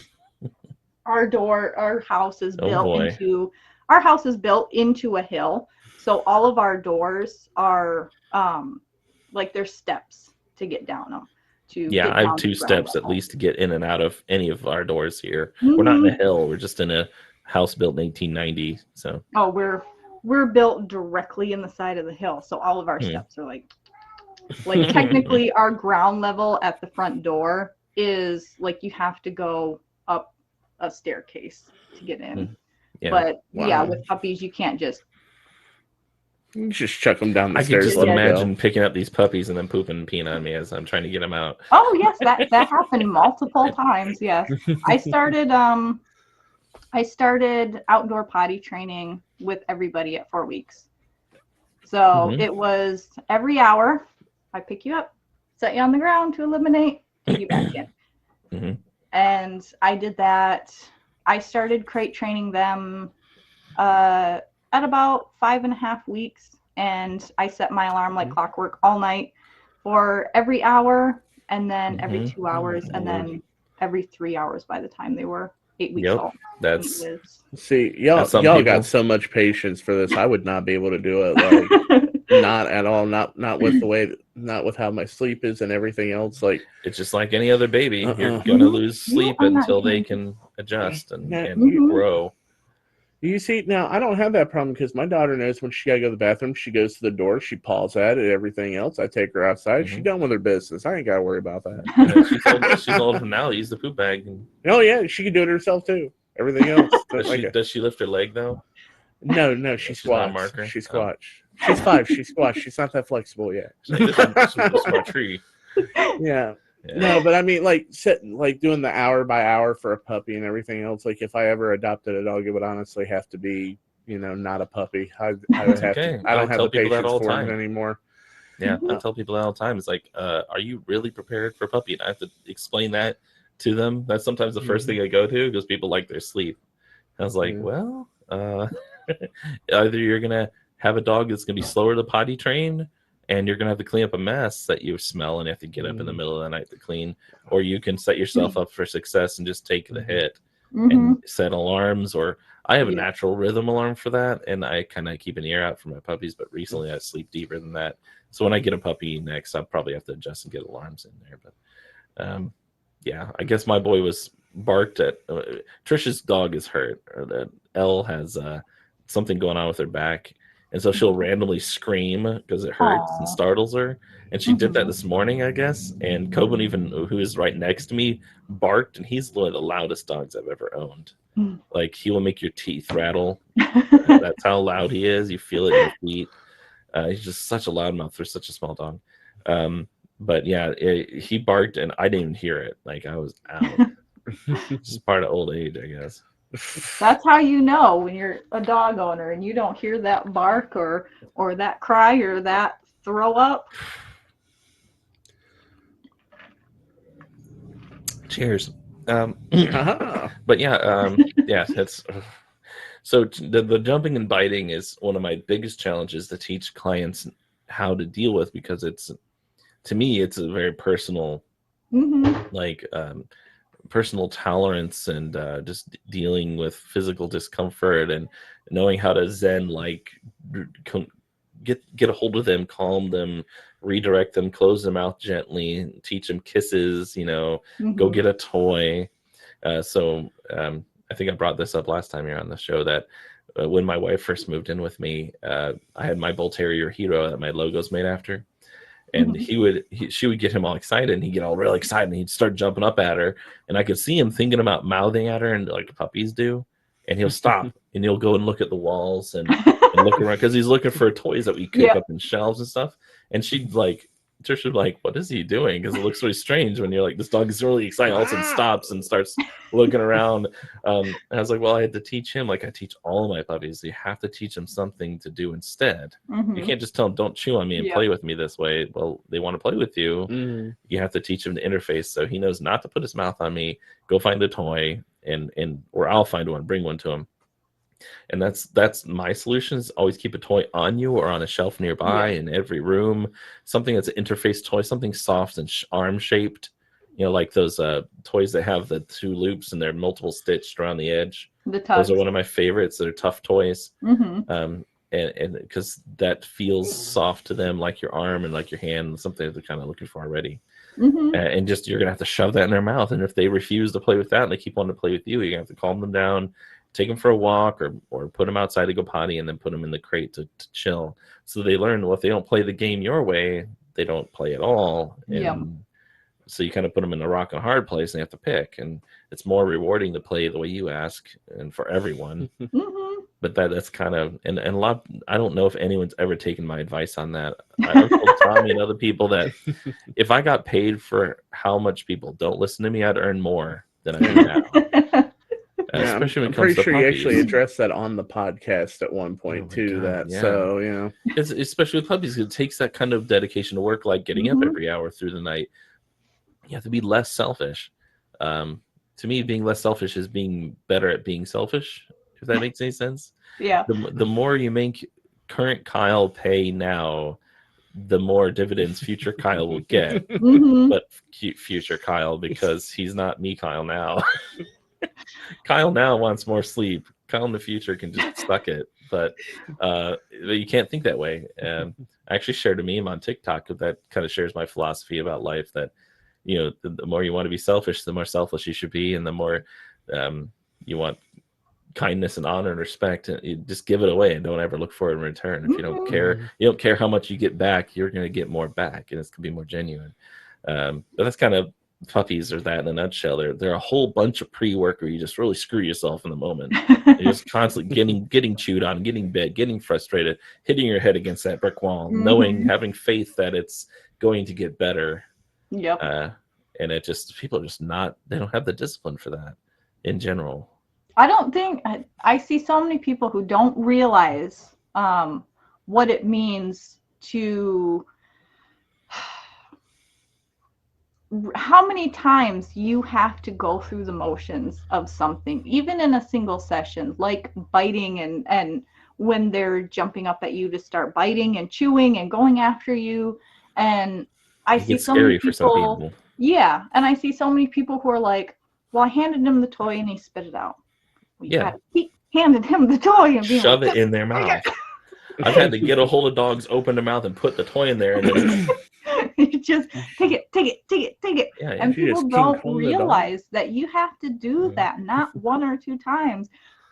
our house is built into a hill, so all of our doors are like there's steps to get down them. I have 2 steps at least to get in and out of any of our doors here. We're not in a hill. We're just in a house built in 1890. So we're built directly in the side of the hill, so all of our steps are like technically our ground level at the front door is like you have to go up a staircase to get in. But with puppies you can't just chuck them down the stairs. I can just imagine picking up these puppies and then pooping and peeing on me as I'm trying to get them out. Oh yes, that happened multiple times. Yes, I started outdoor potty training with everybody at 4 weeks. So it was every hour I pick you up, set you on the ground to eliminate, put you back in. And I did that. I started crate training them at about 5.5 weeks, and I set my alarm like clockwork all night for every hour, and then every 2 hours, and then every 3 hours by the time they were 8 weeks old. See, y'all got so much patience for this. I would not be able to do it. Like, Not at all. Not with the way. Not with how my sleep is and everything else. Like it's just like any other baby. You're gonna lose sleep until they can adjust and grow. You see, now I don't have that problem because my daughter knows when she gotta go to the bathroom, she goes to the door, she paws at it, everything else. I take her outside, she's done with her business. I ain't gotta worry about that. She's old enough now to use the poop bag. Oh yeah, she can do it herself too. Everything else. Does she lift her leg though? No, she squats. She squats. She's 5. She squats. She's not that flexible yet. This is my tree. Yeah. No, but I mean, like doing the hour by hour for a puppy and everything else. Like, if I ever adopted a dog, it would honestly have to be, not a puppy. I would have to. I don't have the patience for it anymore. Yeah, I tell people that all the time. It's like, are you really prepared for a puppy? And I have to explain that to them. That's sometimes the first thing I go to because people like their sleep. I was like, well, either you're gonna have a dog that's gonna be slower to potty train, and you're gonna have to clean up a mess that you smell and have to get up in the middle of the night to clean, or you can set yourself up for success and just take the hit and set alarms. Or I have a natural rhythm alarm for that, and I kind of keep an ear out for my puppies. But recently, I sleep deeper than that. So when I get a puppy next, I'll probably have to adjust and get alarms in there. But yeah, I guess my boy was barked at. Trisha's dog is hurt. Or that Elle has something going on with her back. And so she'll randomly scream because it hurts and startles her. And she did that this morning, I guess. And Coben, even who is right next to me, barked. And he's one of the loudest dogs I've ever owned. Like, he will make your teeth rattle. That's how loud he is. You feel it in your feet. He's just such a loudmouth for such a small dog. But yeah, he barked and I didn't even hear it. Like, I was out. It's just part of old age, I guess. That's how you know when you're a dog owner and you don't hear that bark or that cry or that throw up. Cheers. But yeah, that's so the jumping and biting is one of my biggest challenges to teach clients how to deal with, because to me it's a very personal personal tolerance and just dealing with physical discomfort and knowing how to zen, like get a hold of them, calm them, redirect them, close their mouth gently, teach them kisses, go get a toy. So I think I brought this up last time you're on the show that when my wife first moved in with me, I had my Bull Terrier Hero that my logo's made after. And she would get him all excited, and he'd get all real excited, and he'd start jumping up at her, and I could see him thinking about mouthing at her, and like puppies do, and he'll stop and he'll go and look at the walls and look around because he's looking for toys that we pick up in shelves and stuff. And she'd like, Trisha, like, what is he doing? Because it looks really strange when you're like, this dog is really excited, all of a sudden stops and starts looking around. And I was like, well, I had to teach him, like I teach all of my puppies, you have to teach them something to do instead. You can't just tell them, don't chew on me and play with me this way. Well, they want to play with you. You have to teach him the interface so he knows not to put his mouth on me, go find a toy, or I'll find one, bring one to him. And that's my solution, is always keep a toy on you or on a shelf nearby in every room, something that's an interface toy, something soft and arm shaped, like those toys that have the 2 loops and they're multiple stitched around the edge. Those are one of my favorites. They're tough toys. And because that feels soft to them, like your arm and like your hand, something that they're kind of looking for already. And just, you're gonna have to shove that in their mouth, and if they refuse to play with that and they keep wanting to play with you, you're gonna have to calm them down, take them for a walk, or put them outside to go potty, and then put them in the crate to chill. So they learn, well, if they don't play the game your way, they don't play at all. And so you kind of put them in a rock and hard place, and they have to pick. And it's more rewarding to play the way you ask, and for everyone. But that's kind of, and a lot, I don't know if anyone's ever taken my advice on that. I've told Tommy and other people that if I got paid for how much people don't listen to me, I'd earn more than I do now. Especially when it comes to puppies. I'm pretty sure you actually addressed that on the podcast at one point too. So it's, especially with puppies, it takes that kind of dedication to work, like getting up every hour through the night. You have to be less selfish. To me, being less selfish is being better at being selfish, if that makes any sense. The more you make current Kyle pay now, the more dividends future Kyle will get. But future Kyle, because he's not me Kyle now. Kyle now wants more sleep. Kyle in the future can just suck it, but you can't think that way. I actually shared a meme on TikTok that kind of shares my philosophy about life, that the more you want to be selfish, the more selfish you should be, and the more you want kindness and honor and respect, and you just give it away and don't ever look for it in return. If you don't care how much you get back, you're going to get more back, and it's going to be more genuine. But that's kind of puppies are that in a nutshell. They're a whole bunch of pre-work where you just really screw yourself in the moment. You're just constantly getting chewed on, getting bit, getting frustrated, hitting your head against that brick wall, having faith that it's going to get better. Yep. And people are just they don't have the discipline for that in general. I don't think I see so many people who don't realize what it means to how many times you have to go through the motions of something, even in a single session, like biting and when they're jumping up at you to start biting and chewing and going after you. And I see so many people, for some people. Yeah, and I see so many people who are like, well, I handed him the toy and he spit it out. Well, you gotta keep handing him the toy and being shove it in their mouth. I've had to get a hold of dogs, open their mouth, and put the toy in there, and then you just take it. Yeah, and people don't realize that you have to do that not one or two times.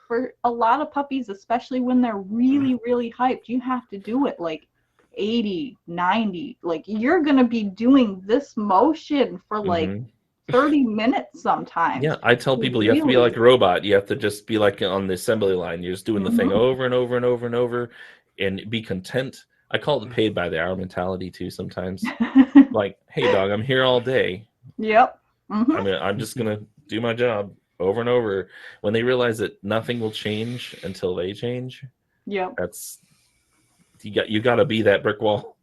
For a lot of puppies, especially when they're really, really hyped, you have to do it like 80, 90. Like, you're going to be doing this motion for like 30 minutes sometimes. Yeah, I tell people you have to be like a robot. You have to just be like on the assembly line. You're just doing the thing over and over and over and over, and be content. I call it the paid by the hour mentality too sometimes. Like, hey dog, I'm here all day. Yep. I'm just gonna do my job over and over. When they realize that nothing will change until they change. Yep. That's you got to be that brick wall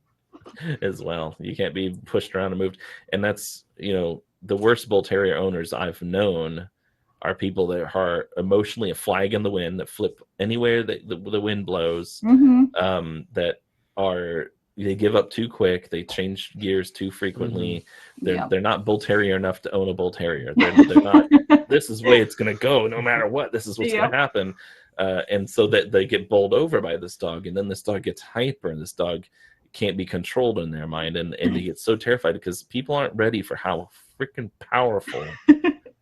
as well. You can't be pushed around and moved. And that's the worst bull terrier owners I've known are people that are emotionally a flag in the wind, that flip anywhere that the wind blows, that they give up too quick, they change gears too frequently. They're not bull terrier enough to own a bull terrier. They're not. This is the way it's going to go, no matter what. This is what's going to happen, and so that they get bowled over by this dog, and then this dog gets hyper, and this dog can't be controlled in their mind, and they get so terrified because people aren't ready for how freaking powerful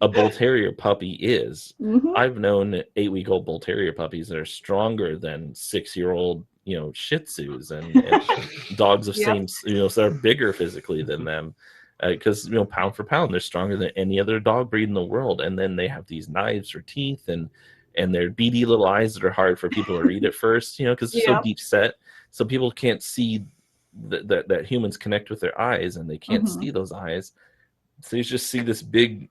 a bull terrier puppy is. I've known 8-week-old bull terrier puppies that are stronger than 6-year-old Shih Tzus and dogs of same so they're bigger physically than them, because pound for pound they're stronger than any other dog breed in the world. And then they have these knives for teeth and their beady little eyes that are hard for people to read at first, because they're so deep set, so people can't see that humans connect with their eyes, and they can't see those eyes. So you just see this big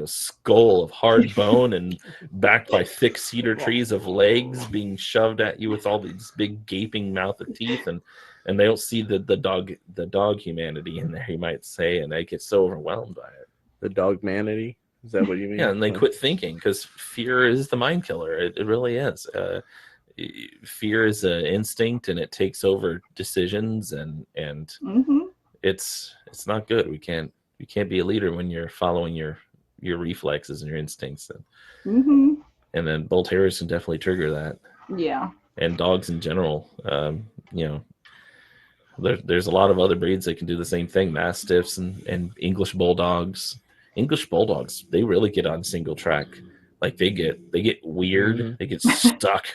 skull of hard bone and backed by thick cedar trees of legs being shoved at you with all these big gaping mouth of teeth, and they don't see the dog humanity in there, you might say, and they get so overwhelmed by it. The dog manity? Is that what you mean? Yeah, and they quit thinking, because fear is the mind killer. It really is. Fear is an instinct, and it takes over decisions, and it's not good. You can't be a leader when you're following your reflexes and your instincts, and then bull terriers can definitely trigger that. Yeah. And dogs in general, there's a lot of other breeds that can do the same thing. Mastiffs and English bulldogs. English bulldogs, they really get on single track. Like they get weird, they get stuck,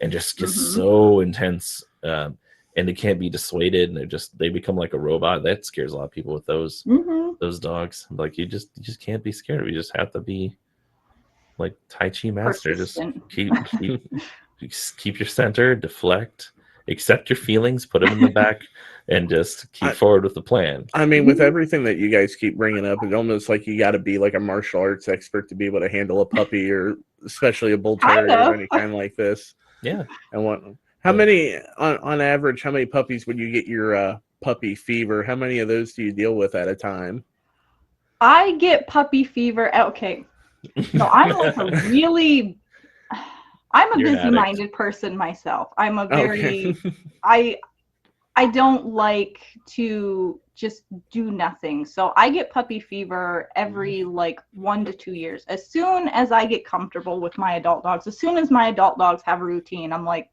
and just get so intense, and they can't be dissuaded, and they become like a robot. That scares a lot of people with those dogs. Like you just can't be scared. We just have to be like Tai Chi master. Persistent. Just keep your center, deflect, accept your feelings, put them in the back, and just keep forward with the plan. I mean, with everything that you guys keep bringing up, it's almost like you got to be like a martial arts expert to be able to handle a puppy, or especially a bull terrier or any kind like this. Yeah. And how many on average? How many puppies would you get your puppy fever? How many of those do you deal with at a time? I get puppy fever. Okay, no, I'm like I'm a busy-minded person myself. I'm a very I don't like to just do nothing. So I get puppy fever every like 1 to 2 years. As soon as I get comfortable with my adult dogs, as soon as my adult dogs have a routine, I'm like,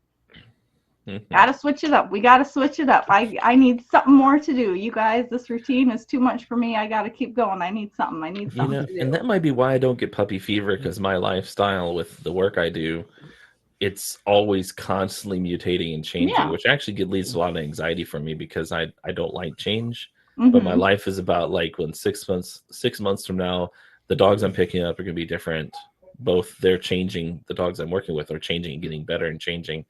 gotta switch it up. We gotta switch it up. I need something more to do. You guys, this routine is too much for me. I gotta keep going. I need something. To do. And that might be why I don't get puppy fever, because my lifestyle with the work I do, it's always constantly mutating and changing, which actually leads to a lot of anxiety for me, because I don't like change. But my life is about like when 6 months from now, the dogs I'm picking up are going to be different. Both they're changing, the dogs I'm working with are changing and getting better and changing,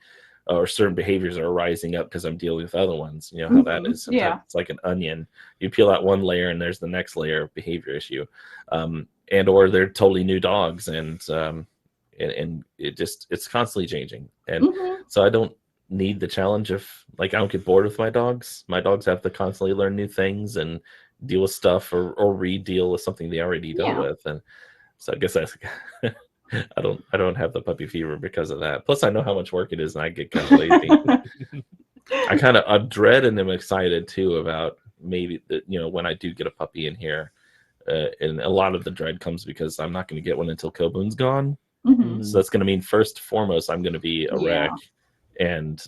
or certain behaviors are rising up because I'm dealing with other ones. You know how that is. Sometimes it's like an onion. You peel out one layer and there's the next layer of behavior issue, and or they're totally new dogs, and it's constantly changing. And so I don't need the challenge of, like, I don't get bored with my dogs. My dogs have to constantly learn new things and deal with stuff, or re-deal with something they already dealt with. And so I guess that's I don't have the puppy fever because of that. Plus I know how much work it is and I get kind of lazy. I'm dread and am excited too about maybe when I do get a puppy in here, and a lot of the dread comes because I'm not going to get one until Kobun's gone. So that's going to mean, first and foremost, I'm going to be a wreck, and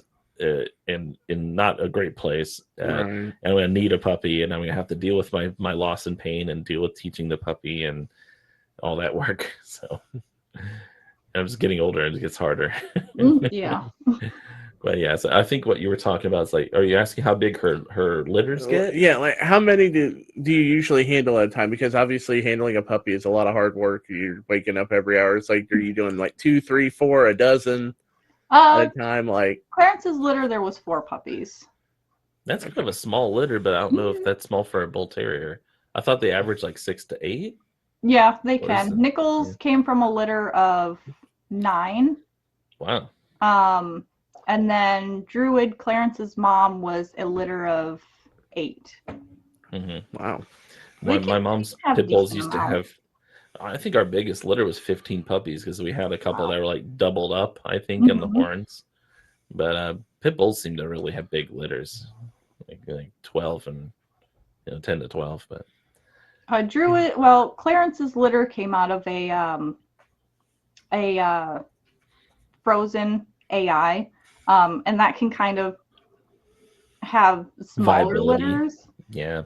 in not a great place, and I'm going to need a puppy, and I'm going to have to deal with my loss and pain, and deal with teaching the puppy and all that work. So I'm just getting older and it gets harder. But yeah, so I think what you were talking about is, like, are you asking how big her litters get? Yeah, like how many do you usually handle at a time? Because obviously handling a puppy is a lot of hard work. You're waking up every hour. It's like, are you doing like 2, 3, 4, a dozen at a time? Like Clarence's litter, there was 4 puppies. That's kind of a small litter, but I don't know if that's small for a bull terrier. I thought they averaged like 6 to 8. Yeah, they can. Nichols came from a litter of 9. Wow. And then Druid, Clarence's mom, was a litter of 8. Wow. My mom's pit bulls used to have, I think our biggest litter was 15 puppies, because we had a couple that were like doubled up, I think, in the horns. But pit bulls seem to really have big litters, like 12 and 10 to 12. But Druid, Clarence's litter came out of a frozen AI, and that can kind of have smaller litters. Yeah.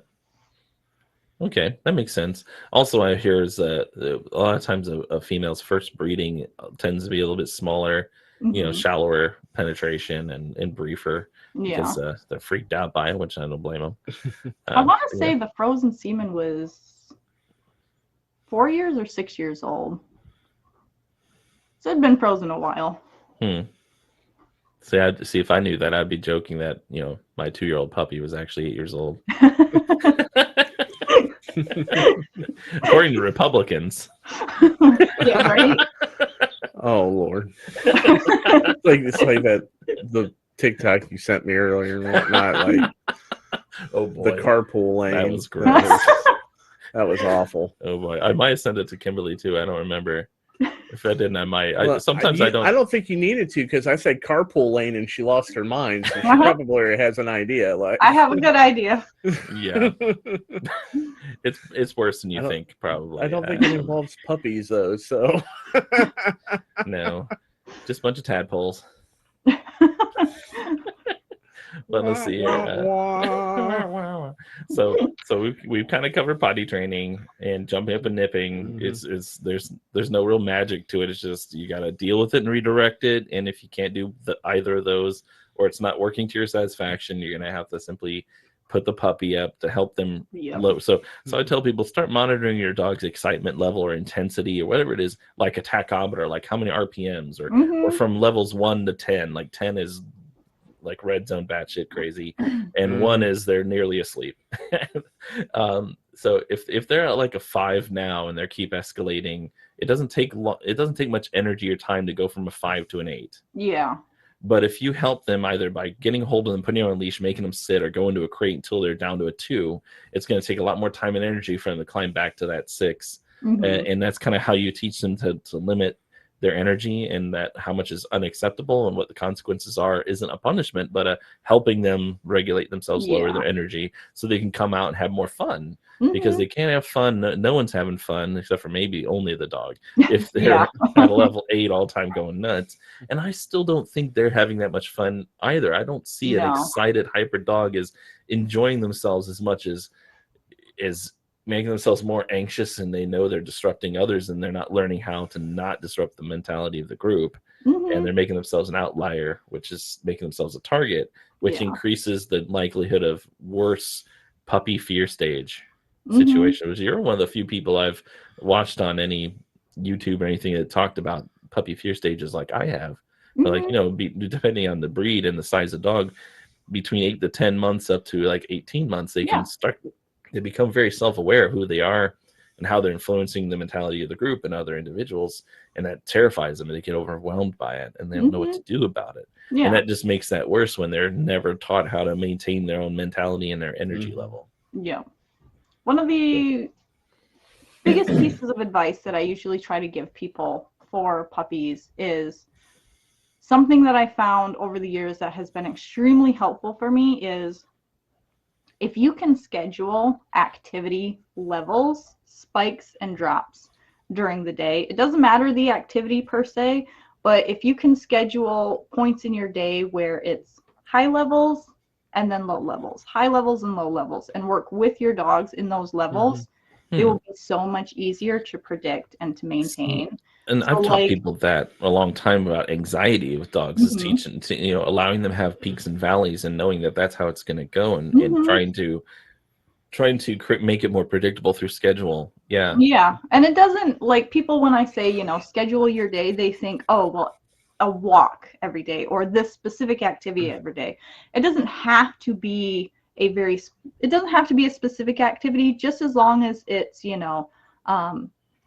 Okay, that makes sense. Also, I hear is that a lot of times a female's first breeding tends to be a little bit smaller, shallower penetration and briefer, because they're freaked out by it, which I don't blame them. I want to say the frozen semen was 4 years or 6 years old. So it'd been frozen a while. See, if I knew that, I'd be joking that, my 2-year-old puppy was actually 8 years old. According to Republicans. Yeah, right? Oh, Lord. It's like that, the TikTok you sent me earlier and whatnot, like, oh boy, the carpool lane. That was gross. That was awful. Oh boy, I might have sent it to Kimberly too. I don't remember. If I didn't, I might. I don't. I don't think you needed to, because I said carpool lane and she lost her mind. So she probably has an idea. Like, I have a good idea. Yeah, it's worse than you think. Probably. I don't think it involves puppies though. So no, just a bunch of tadpoles. But let's see here. So we've kind of covered potty training and jumping up and nipping. There's no real magic to it. It's just you got to deal with it and redirect it. And if you can't do either of those, or it's not working to your satisfaction, you're gonna have to simply put the puppy up to help them. So I tell people, start monitoring your dog's excitement level or intensity or whatever it is, like a tachometer, like how many RPMs, or from levels 1 to 10. Like 10 is like red zone batshit crazy, and 1 is they're nearly asleep. So if they're at like a 5 now and they keep escalating, it doesn't take much energy or time to go from a 5 to an 8. Yeah. But if you help them either by getting a hold of them, putting them on a leash, making them sit, or go into a crate until they're down to a 2, it's going to take a lot more time and energy for them to climb back to that 6. And that's kind of how you teach them to limit their energy, and that how much is unacceptable and what the consequences are isn't a punishment, but a helping them regulate themselves, lower their energy, so they can come out and have more fun. Because they can't have fun. No one's having fun except for maybe only the dog if they're at a level 8 all the time going nuts. And I still don't think they're having that much fun either. I don't see an excited, hyper dog as enjoying themselves as much as making themselves more anxious, and they know they're disrupting others, and they're not learning how to not disrupt the mentality of the group. And they're making themselves an outlier, which is making themselves a target, which increases the likelihood of worse puppy fear stage situations. You're one of the few people I've watched on any YouTube or anything that talked about puppy fear stages like I have. But like, you know, depending on the breed and the size of dog, between 8 to 10 months up to like 18 months, they can start, they become very self-aware of who they are and how they're influencing the mentality of the group and other individuals, and that terrifies them, and they get overwhelmed by it, and they don't know what to do about it. And that just makes that worse when they're never taught how to maintain their own mentality and their energy level. One of the biggest pieces of advice that I usually try to give people for puppies is something that I found over the years that has been extremely helpful for me is if you can schedule activity levels, spikes, and drops during the day. It doesn't matter the activity per se, but if you can schedule points in your day where it's high levels and then low levels, high levels and low levels, and work with your dogs in those levels, it will be so much easier to predict and to maintain. And I've taught people that a long time about anxiety with dogs is teaching, you know, allowing them to have peaks and valleys and knowing that that's how it's going to go, and trying to make it more predictable through schedule. And it doesn't, like, people, when I say, you know, schedule your day, they think, oh, well, a walk every day or this specific activity every day. It doesn't have to be a specific activity, just as long as it's, you know,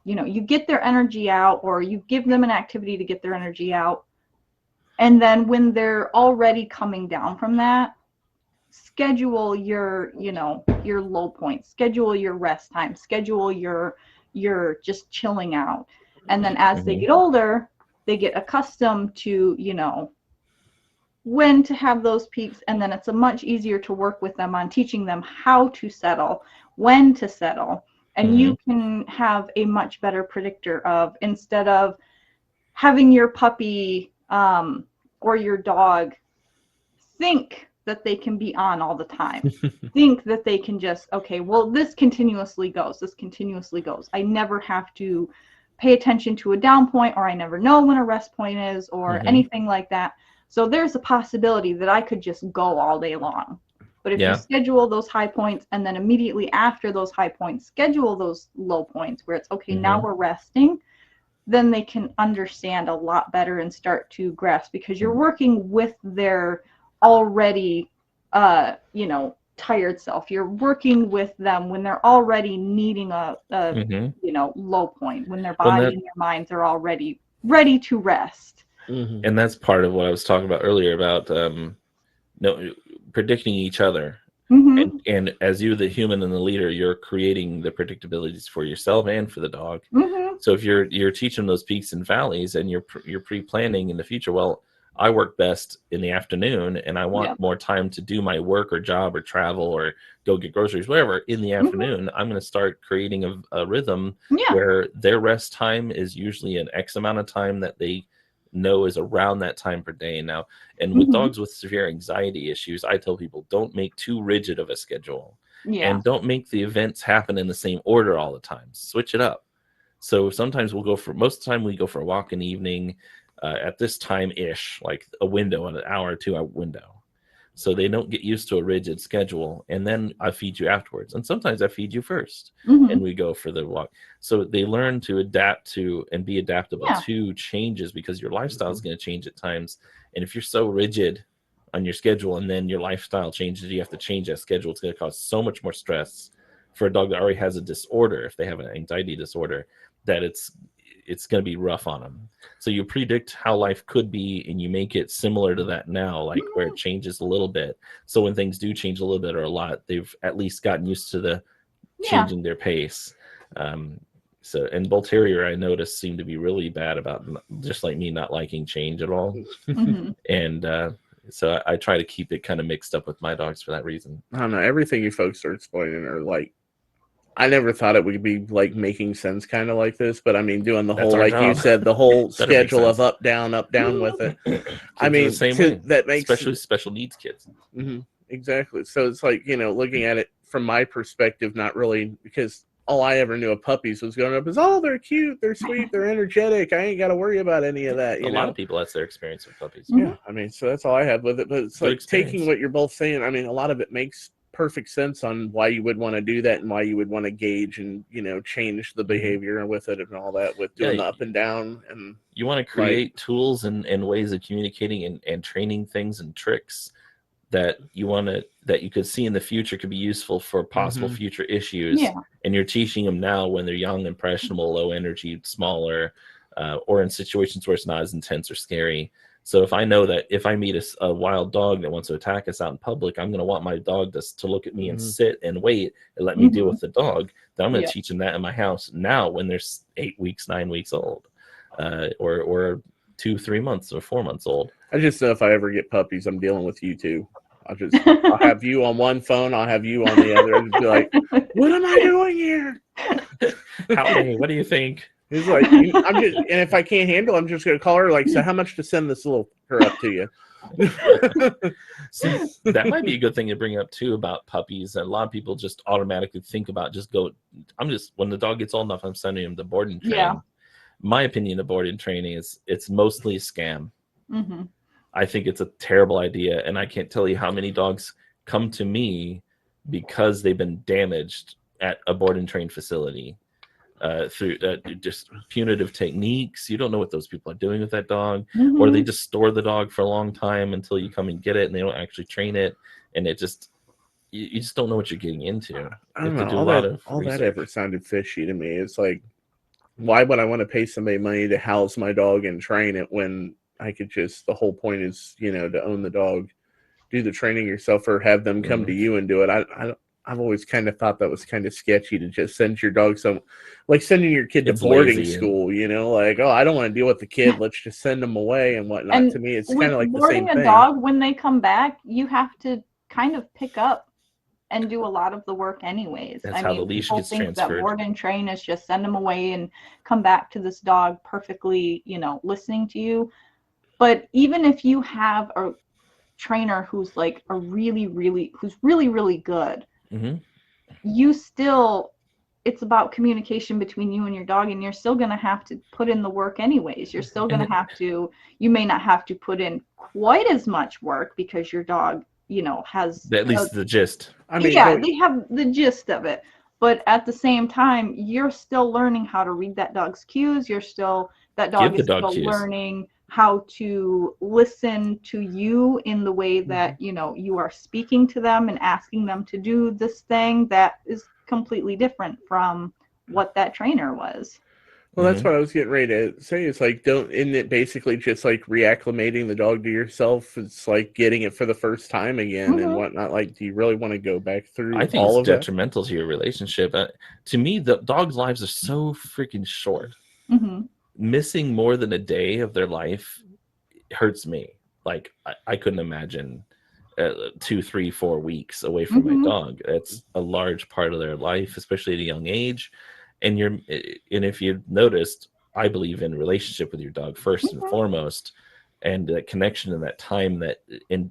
you get their energy out, or you give them an activity to get their energy out. And then when they're already coming down from that, schedule your, you know, your low points, schedule your rest time, schedule your just chilling out. And then as they get older, they get accustomed to, you know, when to have those peaks, and then it's a much easier to work with them on teaching them how to settle, when to settle. And you can have a much better predictor of, instead of having your puppy or your dog think that they can be on all the time, think that they can just, okay, well, this continuously goes. I never have to pay attention to a down point, or I never know when a rest point is, or anything like that. So there's a possibility that I could just go all day long. But if you schedule those high points, and then immediately after those high points, schedule those low points where it's, okay, now we're resting, then they can understand a lot better and start to grasp, because you're working with their already, you know, tired self. You're working with them when they're already needing a you know, low point, when their body and their minds are already ready to rest. And that's part of what I was talking about earlier about predicting each other. And as you, the human and the leader, you're creating the predictabilities for yourself and for the dog. So if you're teaching those peaks and valleys, and you're pre-planning in the future, well, I work best in the afternoon, and I want more time to do my work or job or travel or go get groceries, whatever, in the afternoon. I'm going to start creating a rhythm where their rest time is usually an X amount of time that they know is around that time per day. Now, and with dogs with severe anxiety issues, I tell people, don't make too rigid of a schedule, and don't make the events happen in the same order all the time. Switch it up. So sometimes most of the time we go for a walk in the evening at this time-ish, like a window, an hour or 2 hour window. So they don't get used to a rigid schedule, and then I feed you afterwards. And sometimes I feed you first, and we go for the walk. So they learn to adapt to and be adaptable to changes, because your lifestyle is going to change at times. And if you're so rigid on your schedule, and then your lifestyle changes, you have to change that schedule, it's going to cause so much more stress for a dog that already has a disorder, if they have an anxiety disorder, that it's going to be rough on them. So you predict how life could be, and you make it similar to that now, like where it changes a little bit. So when things do change a little bit or a lot, they've at least gotten used to the changing their pace. So, and Bull Terrier, I noticed, seemed to be really bad about, just like me, not liking change at all. And so I try to keep it kind of mixed up with my dogs for that reason. I don't know. Everything you folks are explaining are like, I never thought it would be like making sense kind of like this, but I mean, doing the whole, like job. You said, the whole schedule of up, down with it. I mean, the same way. That makes, especially special needs kids. Exactly. So it's like, you know, looking at it from my perspective, not really, because all I ever knew of puppies was growing up is, oh, they're cute, they're sweet, they're energetic. I ain't got to worry about any of that. A lot of people, that's their experience with puppies. Yeah, I mean, so that's all I had with it. But it's like taking what you're both saying. I mean, a lot of it makes perfect sense on why you would want to do that and why you would want to gauge and, you know, change the behavior with it and all that with doing the up and down. And you want to create tools and ways of communicating and training things and tricks that you want to, that you could see in the future could be useful for possible future issues. And you're teaching them now when they're young, impressionable, low energy, smaller, or in situations where it's not as intense or scary. So if I know that if I meet a wild dog that wants to attack us out in public, I'm going to want my dog to look at me and sit and wait and let me deal with the dog. Then I'm going to teach them that in my house now when they're 8 weeks, 9 weeks old, or 2, 3 months or 4 months old. I just know if I ever get puppies, I'm dealing with you two. I'll have you on one phone, I'll have you on the other, and be like, what am I doing here? Help me, what do you think? He's like, I'm just, and if I can't handle, I'm just gonna call her. Like, so how much to send this little her up to you? See, that might be a good thing to bring up too about puppies. And a lot of people just automatically think about when the dog gets old enough, I'm sending him to board and train. Yeah. My opinion of board and training is it's mostly a scam. I think it's a terrible idea, and I can't tell you how many dogs come to me because they've been damaged at a board and train facility through just punitive techniques. You don't know what those people are doing with that dog, or they just store the dog for a long time until you come and get it, and they don't actually train it, and it just you just don't know what you're getting into. I don't know. All that ever sounded fishy to me. It's like, why would I want to pay somebody money to house my dog and train it when I could just, the whole point is, you know, to own the dog, do the training yourself, or have them come to you and do it. I've always kind of thought that was kind of sketchy to just send your dog like sending your kid to boarding school, you know, like, oh, I don't want to deal with the kid. Let's just send them away and whatnot. And to me, it's kind of like the same thing. Boarding a dog, when they come back, you have to kind of pick up and do a lot of the work anyways. That's how the leash gets transferred. That board and train is just send them away and come back to this dog perfectly, you know, listening to you. But even if you have a trainer who's like really, really good, you still, it's about communication between you and your dog, and you're still going to have to put in the work anyways. You're still going to have to, you may not have to put in quite as much work because your dog, you know, has at least the gist. I mean, yeah, they have the gist of it. But at the same time, you're still learning how to read that dog's cues. That dog is still learning how to listen to you in the way that, you know, you are speaking to them and asking them to do this thing that is completely different from what that trainer was. Well, that's what I was getting ready to say. It's like, isn't it basically just like reacclimating the dog to yourself? It's like getting it for the first time again and whatnot. Like, do you really want to go back through I think all it's of detrimental to your relationship. To me, the dogs' lives are so freaking short. Missing more than a day of their life hurts me. Like, I couldn't imagine 2, 3, 4 weeks away from my dog. That's a large part of their life, especially at a young age. And if you've noticed, I believe in relationship with your dog first and foremost, and that connection and that time that, and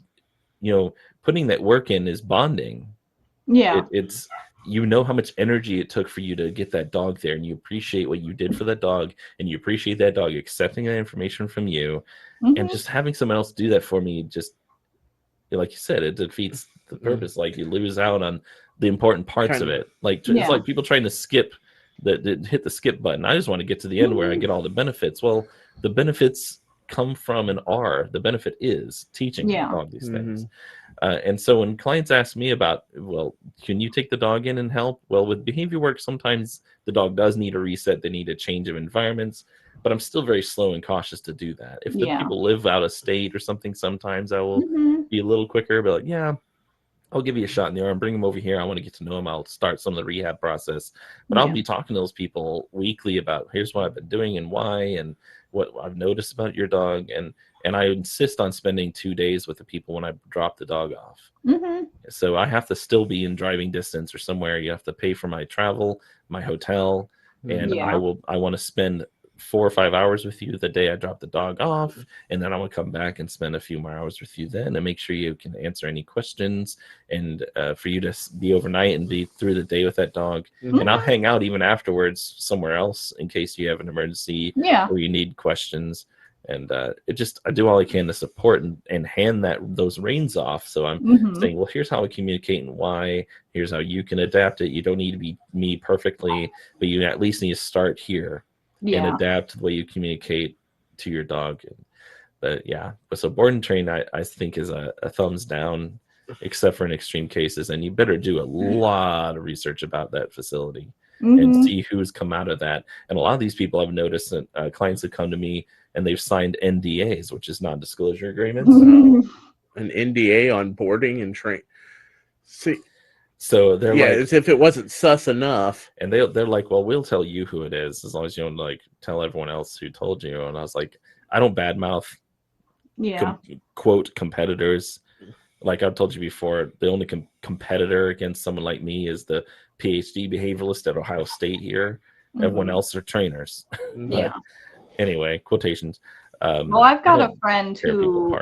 you know, putting that work in is bonding. Yeah, it's you know how much energy it took for you to get that dog there, and you appreciate what you did for that dog, and you appreciate that dog accepting that information from you, and just having someone else do that for me, just like you said, it defeats the purpose. Like, you lose out on the important parts of it. Like, it's like people trying to skip hit the skip button. I just want to get to the end where I get all the benefits. Well, the benefits come from the benefit is teaching the dog these things. And so when clients ask me about, well, can you take the dog in and help? Well, with behavior work, sometimes the dog does need a reset. They need a change of environments, but I'm still very slow and cautious to do that. If the people live out of state or something, sometimes I will be a little quicker, but like, I'll give you a shot in the arm, bring him over here. I want to get to know him. I'll start some of the rehab process, but I'll be talking to those people weekly about here's what I've been doing and why, and what I've noticed about your dog. And I insist on spending 2 days with the people when I drop the dog off. So I have to still be in driving distance or somewhere. You have to pay for my travel, my hotel, and I want to spend 4 or 5 hours with you the day I drop the dog off, and then I will come back and spend a few more hours with you then, and make sure you can answer any questions, and for you to be overnight and be through the day with that dog. And I'll hang out even afterwards somewhere else in case you have an emergency or you need questions. And I do all I can to support and hand those reins off. So I'm saying, well, here's how I communicate and why. Here's how you can adapt it. You don't need to be me perfectly, but you at least need to start here and adapt the way you communicate to your dog. But so board and train, I think is a thumbs down, except for in extreme cases. And you better do a lot of research about that facility and see who's come out of that. And a lot of these people I've noticed that clients have come to me and they've signed NDAs, which is non-disclosure agreements. An NDA on boarding and train. See, so they're like, as if it wasn't sus enough. And they're like, well, we'll tell you who it is as long as you don't like tell everyone else who told you. And I was like, I don't badmouth quote competitors. Like I've told you before, the only competitor against someone like me is the PhD behavioralist at Ohio State here. Everyone else are trainers. But anyway, quotations. Well, I've got a friend who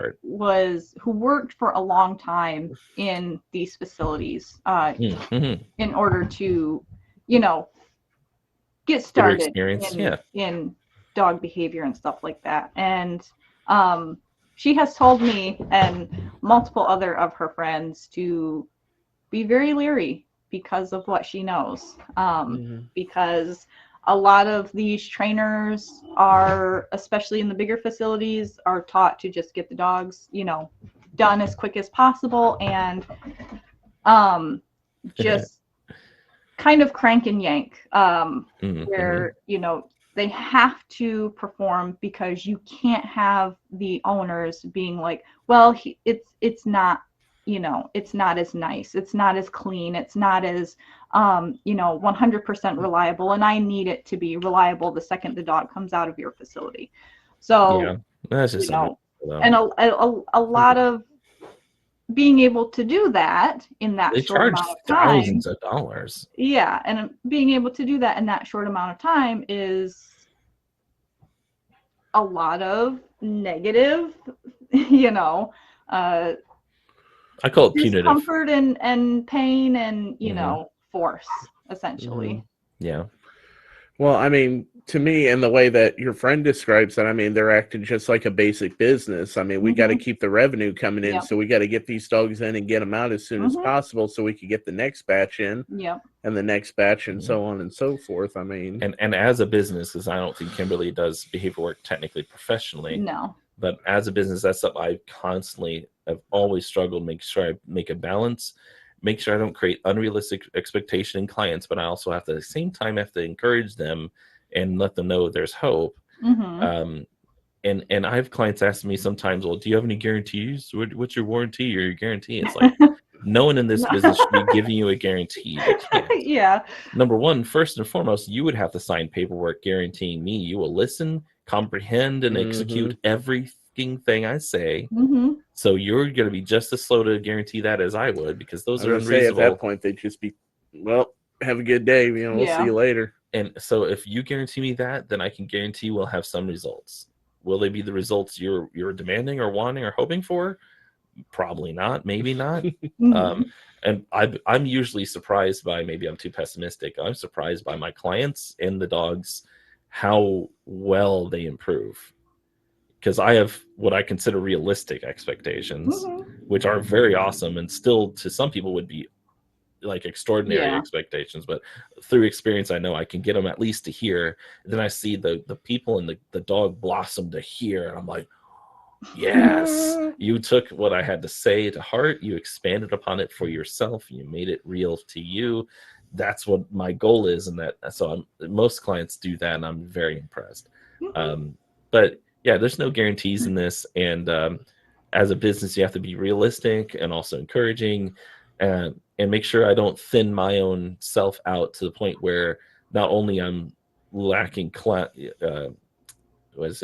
worked for a long time in these facilities in order to, get started in dog behavior and stuff like that. And she has told me and multiple other of her friends to be very leery because of what she knows. Because a lot of these trainers are, especially in the bigger facilities, are taught to just get the dogs, done as quick as possible and just kind of crank and yank where, they have to perform because you can't have the owners being like, well, it's not, it's not as nice. It's not as clean. It's not as, 100% reliable. And I need it to be reliable the second the dog comes out of your facility. So, that's just and a lot of being able to do that in that short amount of time. Thousands of dollars. Yeah. And being able to do that in that short amount of time is a lot of negative, I call it punitive. Discomfort and pain and, force, essentially. Yeah. Well, I mean, to me, and the way that your friend describes it, I mean, they're acting just like a basic business. I mean, we got to keep the revenue coming in, so we got to get these dogs in and get them out as soon as possible so we can get the next batch in and the next batch and so on and so forth. I mean, and as a business, because I don't think Kimberly does behavior work technically professionally. No. But as a business, that's something I constantly have always struggled to make sure I make a balance, make sure I don't create unrealistic expectation in clients, but I also have to, at the same time, have to encourage them and let them know there's hope. And I have clients asking me sometimes, well, do you have any guarantees? What's your warranty or your guarantee? It's like, no one in this business should be giving you a guarantee. Number one, first and foremost, you would have to sign paperwork guaranteeing me you will listen, comprehend, and execute everything I say. So you're going to be just as slow to guarantee that as I would, because those are unreasonable. At that point, they'd just be, well, have a good day. We'll see you later. And so if you guarantee me that, then I can guarantee we'll have some results. Will they be the results you're demanding or wanting or hoping for? Probably not. Maybe not. And I'm usually surprised by, maybe I'm too pessimistic, I'm surprised by my clients and the dogs, how well they improve. Because I have what I consider realistic expectations, which are very awesome and still to some people would be like extraordinary expectations. But through experience, I know I can get them at least to here. And then I see the people and the dog blossom to here. And I'm like, yes, you took what I had to say to heart. You expanded upon it for yourself. You made it real to you. That's what my goal is. And so most clients do that. And I'm very impressed. But yeah, there's no guarantees in this. And as a business, you have to be realistic and also encouraging. and make sure I don't thin my own self out to the point where not only I'm lacking quality. I was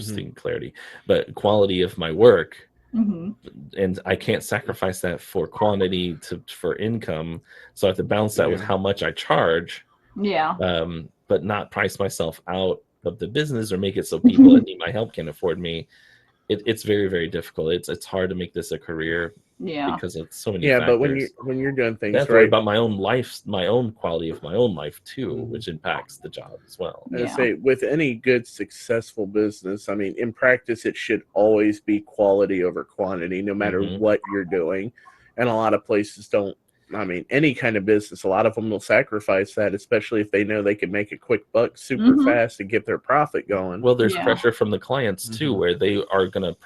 thinking clarity, but quality of my work, and I can't sacrifice that for quantity for income. So I have to balance that with how much I charge. But not price myself out of the business or make it so people that need my help can't afford me. It's very, very difficult. It's hard to make this a career because of so many factors. But when you're doing things that's right about my own life, my own quality of my own life too, which impacts the job as well. I say with any good successful business, I mean, in practice it should always be quality over quantity, no matter what you're doing. And a lot of places don't. I mean, any kind of business, a lot of them will sacrifice that, especially if they know they can make a quick buck super fast and get their profit going. Well, there's pressure from the clients too, where they are going to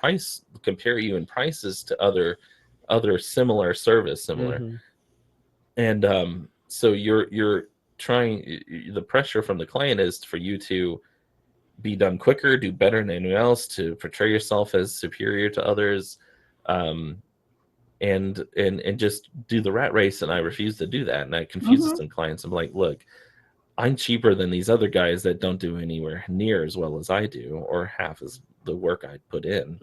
compare you in prices to other similar service, and so you're trying. The pressure from the client is for you to be done quicker, do better than anyone else, to portray yourself as superior to others. And just do the rat race, and I refuse to do that, and I confuse some clients. I'm like, look, I'm cheaper than these other guys that don't do anywhere near as well as I do, or half as the work I put in.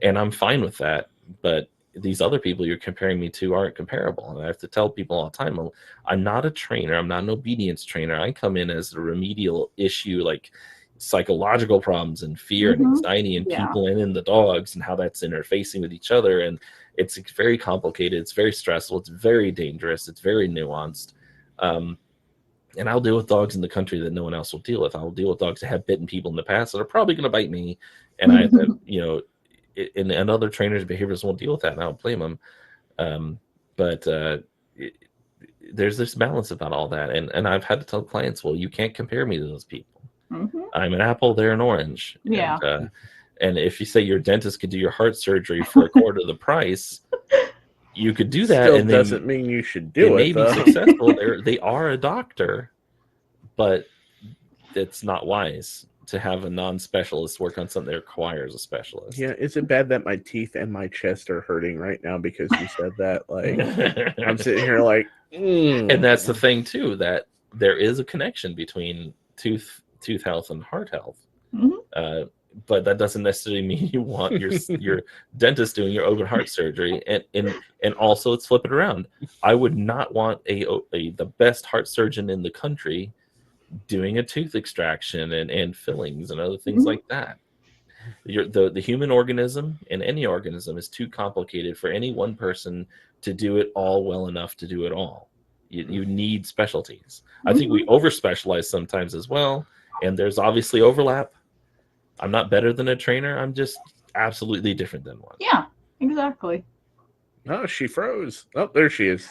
And I'm fine with that, but these other people you're comparing me to aren't comparable. And I have to tell people all the time, I'm not a trainer, I'm not an obedience trainer. I come in as a remedial issue, like psychological problems and fear and anxiety in people and in the dogs, and how that's interfacing with each other. And it's very complicated, it's very stressful, it's very dangerous, it's very nuanced. And I'll deal with dogs in the country that no one else will deal with. I'll deal with dogs that have bitten people in the past that are probably going to bite me, and I have to, and other trainers, behaviorists won't deal with that, and I don't blame them. But there's this balance about all that, and I've had to tell clients, well, you can't compare me to those people. I'm an apple, they're an orange. And if you say your dentist could do your heart surgery for a quarter of the price, you could do that. Still and doesn't mean you should do it. May be successful. They are a doctor, but it's not wise to have a non-specialist work on something that requires a specialist. Yeah, is it bad that my teeth and my chest are hurting right now because you said that? Like, I'm sitting here like, And that's the thing too, that there is a connection between tooth health and heart health. But that doesn't necessarily mean you want your dentist doing your open heart surgery. And also, let's flip it around. I would not want the best heart surgeon in the country doing a tooth extraction and fillings and other things like that. The human organism, and any organism, is too complicated for any one person to do it all well enough to do it all. You need specialties. I think we over specialize sometimes as well, and there's obviously overlap. I'm not better than a trainer. I'm just absolutely different than one. Yeah, exactly. Oh, she froze. Oh, there she is.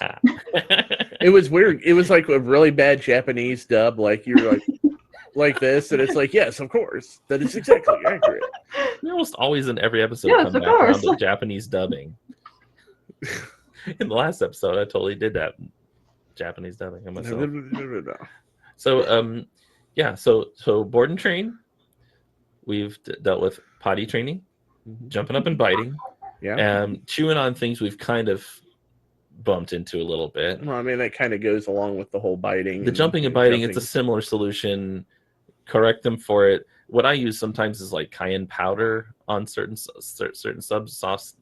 It was weird. It was like a really bad Japanese dub. Like you were like this, and it's like, yes, of course. That is exactly accurate. We almost always in every episode come back around to Japanese dubbing. In the last episode, I totally did that. Japanese dubbing on myself. So, so board and train. We've dealt with potty training, jumping up and biting, chewing on things we've kind of bumped into a little bit. Well, I mean, that kind of goes along with the whole biting. The jumping and biting, it's a similar solution. Correct them for it. What I use sometimes is like cayenne powder on certain soft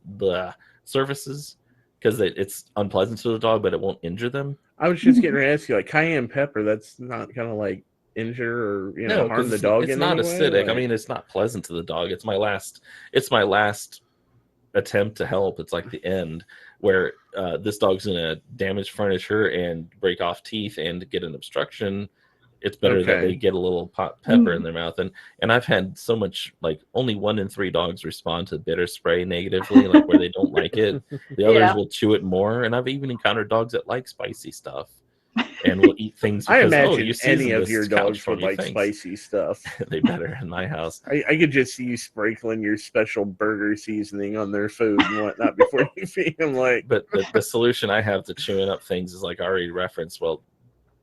surfaces, because it's unpleasant to the dog, but it won't injure them. I was just getting ready to ask you, like cayenne pepper, that's not going to like injure or harm the dog. It's not acidic. I mean, it's not pleasant to the dog. It's my last attempt to help. It's like the end where this dog's gonna damage furniture and break off teeth and get an obstruction. It's better that they get a little pepper in their mouth. And I've had so much, like only 1 in 3 dogs respond to bitter spray negatively, like where they don't like it. The others will chew it more. And I've even encountered dogs that like spicy stuff and will eat things because, I imagine any of your dogs would like spicy stuff. They better in my house. I could just see you sprinkling your special burger seasoning on their food and whatnot before you feed them. But the solution I have to chewing up things is, like I already referenced, well,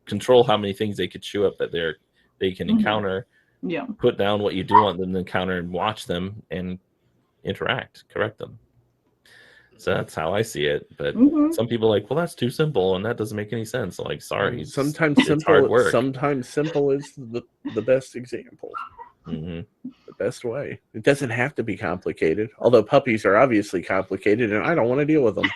control how many things they could chew up that they can encounter. Put down what you do want them to encounter and watch them and correct them. So that's how I see it. But some people are like, well, that's too simple and that doesn't make any sense. I'm like, sorry. Sometimes it's hard work. Sometimes simple is the best example. The best way. It doesn't have to be complicated. Although puppies are obviously complicated and I don't want to deal with them.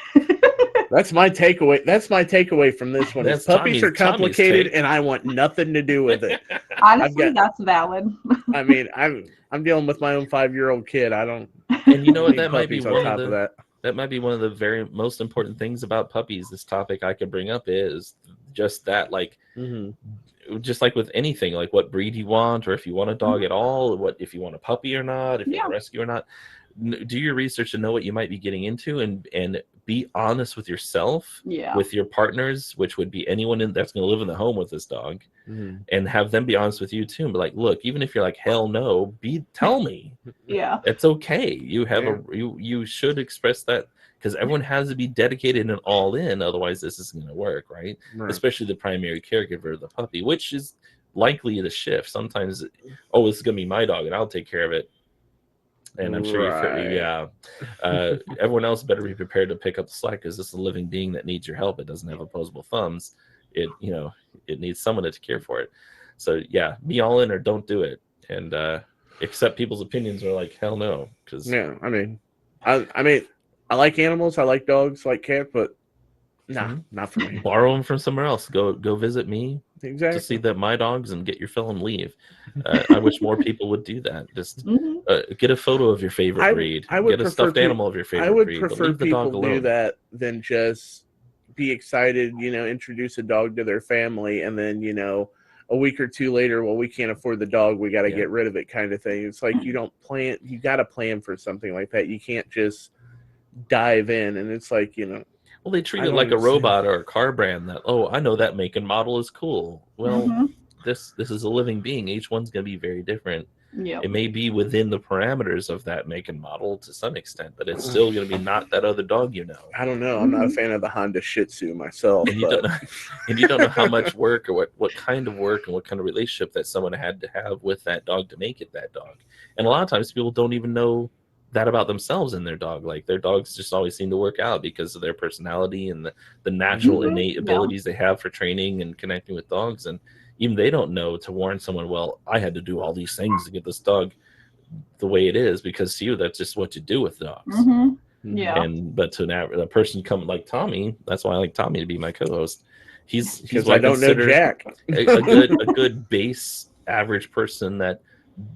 That's my takeaway. That's my takeaway from this one. Is puppies are complicated and I want nothing to do with it. Honestly, that's valid. I mean, I'm dealing with my own 5-year-old kid. I don't. And you know what? That might be on top of that. That might be one of the very most important things about puppies. This topic I could bring up is just that, like, just like with anything, like what breed you want, or if you want a dog at all, what if you want a puppy or not, if you want a rescue or not. Do your research and know what you might be getting into, and be honest with yourself, with your partners, which would be anyone that's going to live in the home with this dog, and have them be honest with you too. And be like, look, even if you're like, hell no, tell me. It's okay. You have you should express that, because everyone has to be dedicated and all in. Otherwise, this isn't going to work, right? Especially the primary caregiver of the puppy, which is likely to shift. Sometimes, this is going to be my dog, and I'll take care of it. And I'm sure everyone else better be prepared to pick up the slack, because this is a living being that needs your help. It doesn't have opposable thumbs. It needs someone to care for it. So be all in or don't do it, and accept people's opinions or like hell no. Because I mean, I like animals. I like dogs, like cats, but not for me. Borrow them from somewhere else. Go visit me. Exactly. To see that my dogs and get your fill and leave. I wish more people would do that. Just get a photo of your favorite breed. Get a stuffed animal of your favorite breed. I would prefer people do that than just be excited, introduce a dog to their family, and then, a week or two later, well, we can't afford the dog, we got to get rid of it, kind of thing. It's like you got to plan for something like that. You can't just dive in, and it's like, well, they treat it like a robot or a car brand that, I know that make and model is cool. Well, this is a living being. Each one's going to be very different. It may be within the parameters of that make and model to some extent, but it's still going to be not that other dog I don't know. I'm not a fan of the Honda Shih Tzu myself. And you don't know how much work or what kind of work and what kind of relationship that someone had to have with that dog to make it that dog. And a lot of times people don't even know that about themselves and their dog. Like their dogs just always seem to work out because of their personality and the natural innate abilities they have for training and connecting with dogs. And even they don't know to warn someone, well, I had to do all these things to get this dog the way it is, because to you, that's just what you do with dogs. But to a person come like Tommy, that's why I like Tommy to be my co-host. He's I don't know Jack. a good base average person that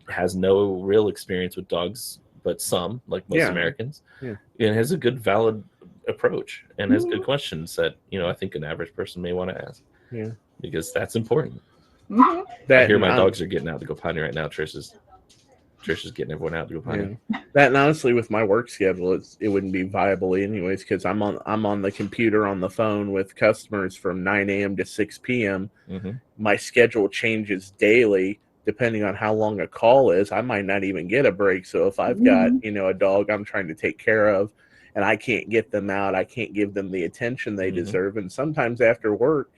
has no real experience with dogs, but some, like most Americans, and has a good, valid approach and has good questions that, I think an average person may want to ask. Because that's important. I hear my dogs are getting out to go potty right now. Trish is getting everyone out to go potty. That, and honestly, with my work schedule, it wouldn't be viable anyways, because I'm on the computer on the phone with customers from 9 a.m. to 6 p.m. My schedule changes daily. Depending on how long a call is, I might not even get a break. So if I've got, a dog I'm trying to take care of and I can't get them out, I can't give them the attention they deserve. And sometimes after work,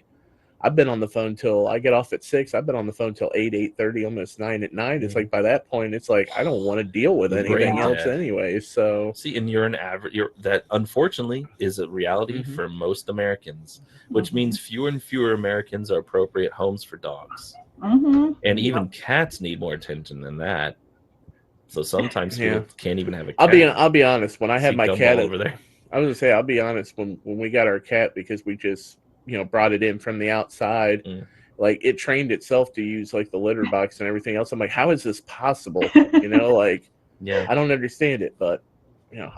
I've been on the phone till I get off at 6. I've been on the phone till 8, 8:30, almost 9 at night. It's like by that point, it's like I don't want to deal with anything else anyway. So see, and you're that unfortunately is a reality for most Americans, which means fewer and fewer Americans are appropriate homes for dogs. And even cats need more attention than that. So sometimes people can't even have a cat. I'll be honest. When I had my cat over there, I was gonna say I'll be honest. When we got our cat, because we just brought it in from the outside, like it trained itself to use like the litter box and everything else. I'm like, how is this possible? I don't understand it, but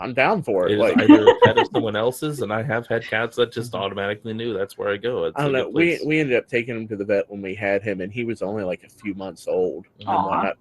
I'm down for it. It like is either a pet of someone else's, and I have had cats that just automatically knew that's where I go. It's I don't know. We ended up taking him to the vet when we had him, and he was only like a few months old.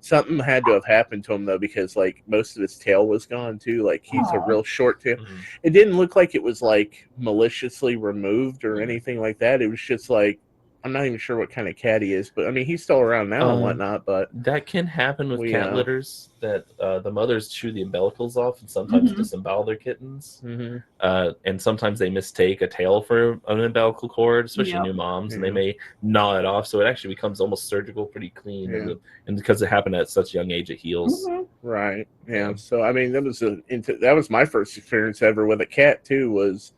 Something had to have happened to him though, because like most of his tail was gone too. Like he's a real short tail. It didn't look like it was like maliciously removed or anything like that. It was just like I'm not even sure what kind of cat he is, but I mean, he's still around now and whatnot. But that can happen with cat litters. That the mothers chew the umbilicals off and sometimes disembowel their kittens. And sometimes they mistake a tail for an umbilical cord, especially new moms, and they may gnaw it off. So it actually becomes almost surgical, pretty clean. And because it happened at such a young age, it heals. Right. Yeah. So I mean, that was my first experience ever with a cat too. Was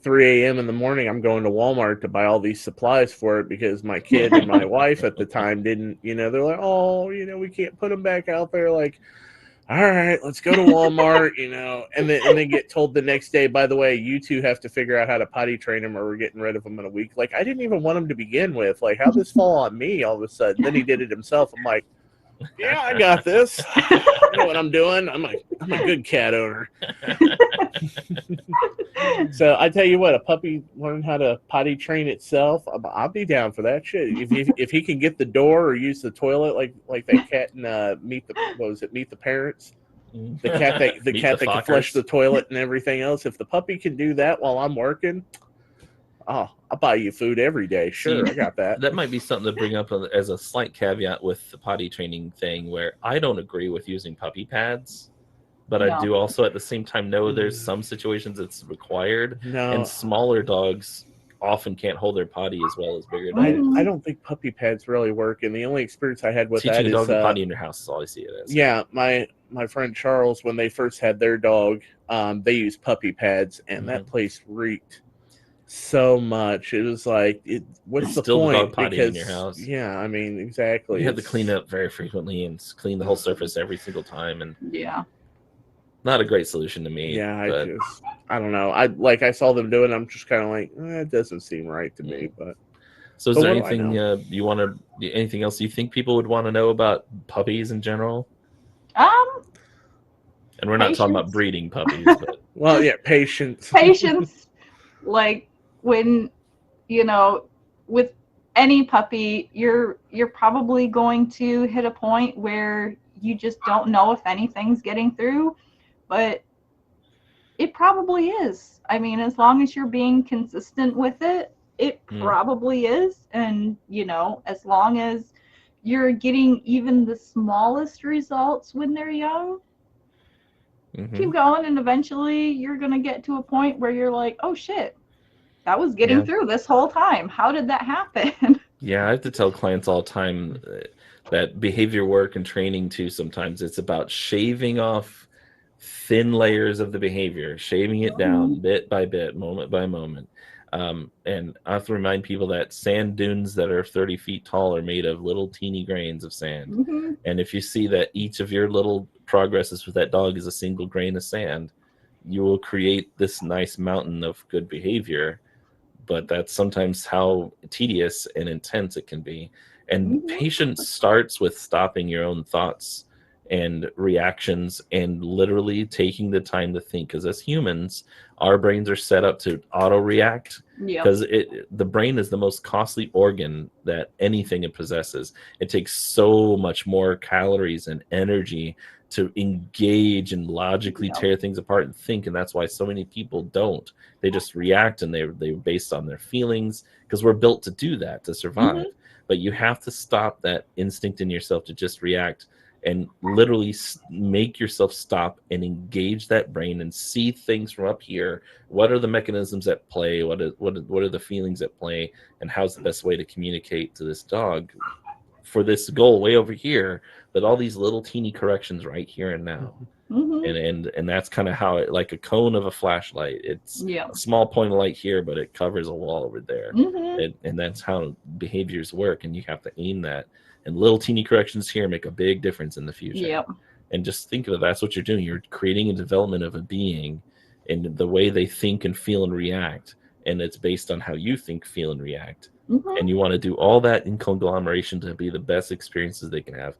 3 a.m. in the morning. I'm going to Walmart to buy all these supplies for it because my kid and my wife at the time didn't. They're like, oh, we can't put them back out there. Like, all right, let's go to Walmart. And then get told the next day, by the way, you two have to figure out how to potty train him, or we're getting rid of him in a week. Like, I didn't even want him to begin with. Like, how'd this fall on me all of a sudden? Then he did it himself. I'm like, yeah, I got this. I know what I'm doing. I'm a good cat owner. So I tell you what, a puppy learn how to potty train itself. I'll be down for that shit. If he can get the door or use the toilet like that cat in Meet the Parents. The cat that can flush the toilet and everything else. If the puppy can do that while I'm working, I'll buy you food every day. Sure, I got that. That might be something to bring up as a slight caveat with the potty training thing, where I don't agree with using puppy pads, but I do also at the same time know there's some situations it's required. And smaller dogs often can't hold their potty as well as bigger dogs. I don't think puppy pads really work, and the only experience I had with Teaching that a dog is to potty in your house is all I see it as. Yeah, my friend Charles, when they first had their dog, they used puppy pads, and that place reeked so much. It was like, what's the point? Dog potty in your house. Yeah, I mean, exactly. You have to clean it up very frequently and clean the whole surface every single time, and not a great solution to me. Yeah, I don't know. I saw them doing it, I'm just kind of like, it doesn't seem right to me. But so, is there anything anything else you think people would want to know about puppies in general? And we're not talking about breeding puppies, but well, yeah, patience. Like when with any puppy, you're probably going to hit a point where you just don't know if anything's getting through, but it probably is. I mean, as long as you're being consistent with it, it probably is. And as long as you're getting even the smallest results when they're young, keep going, and eventually you're gonna get to a point where you're like, oh shit, that was getting through this whole time. How did that happen? Yeah, I have to tell clients all the time that behavior work and training too, sometimes it's about shaving off thin layers of the behavior, shaving it down bit by bit, moment by moment. And I have to remind people that sand dunes that are 30 feet tall are made of little teeny grains of sand. And if you see that each of your little progresses with that dog is a single grain of sand, you will create this nice mountain of good behavior. But that's sometimes how tedious and intense it can be. And patience starts with stopping your own thoughts and reactions and literally taking the time to think. Because as humans, our brains are set up to auto react, because the brain is the most costly organ that anything it possesses. It takes so much more calories and energy to engage and logically tear things apart and think, and that's why so many people don't. They just react, and they're based on their feelings, because we're built to do that, to survive. But you have to stop that instinct in yourself to just react and literally make yourself stop and engage that brain and see things from up here. What are the mechanisms at play? What are the feelings at play? And how's the best way to communicate to this dog for this goal way over here, but all these little teeny corrections right here and now. And that's kind of how it, like a cone of a flashlight. It's a small point of light here, but it covers a wall over there. And that's how behaviors work. And you have to aim that. And little teeny corrections here make a big difference in the future. And just think of it, that's what you're doing. You're creating a development of a being and the way they think and feel and react. And it's based on how you think, feel, and react. And you want to do all that in conglomeration to be the best experiences they can have.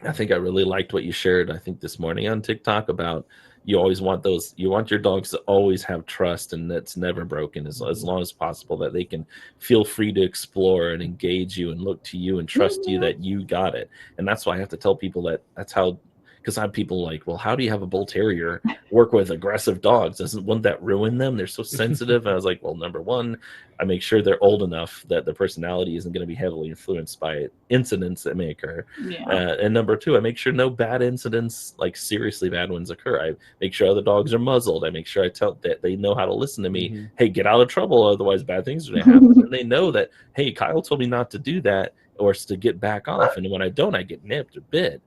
I think I really liked what you shared, I think, this morning on TikTok about you always want you want your dogs to always have trust, and that's never broken as long as possible, that they can feel free to explore and engage you and look to you and trust you that you got it. And that's why I have to tell people that that's how because I have people like, well, how do you have a bull terrier work with aggressive dogs? Wouldn't that ruin them? They're so sensitive. And I was like, well, number one, I make sure they're old enough that their personality isn't going to be heavily influenced by incidents that may occur. And number two, I make sure no bad incidents, like seriously bad ones, occur. I make sure other dogs are muzzled. I make sure I tell that they know how to listen to me. Hey, get out of trouble, otherwise bad things are going to happen. And they know that, hey, Kyle told me not to do that, or to get back off. And when I don't, I get nipped or bit.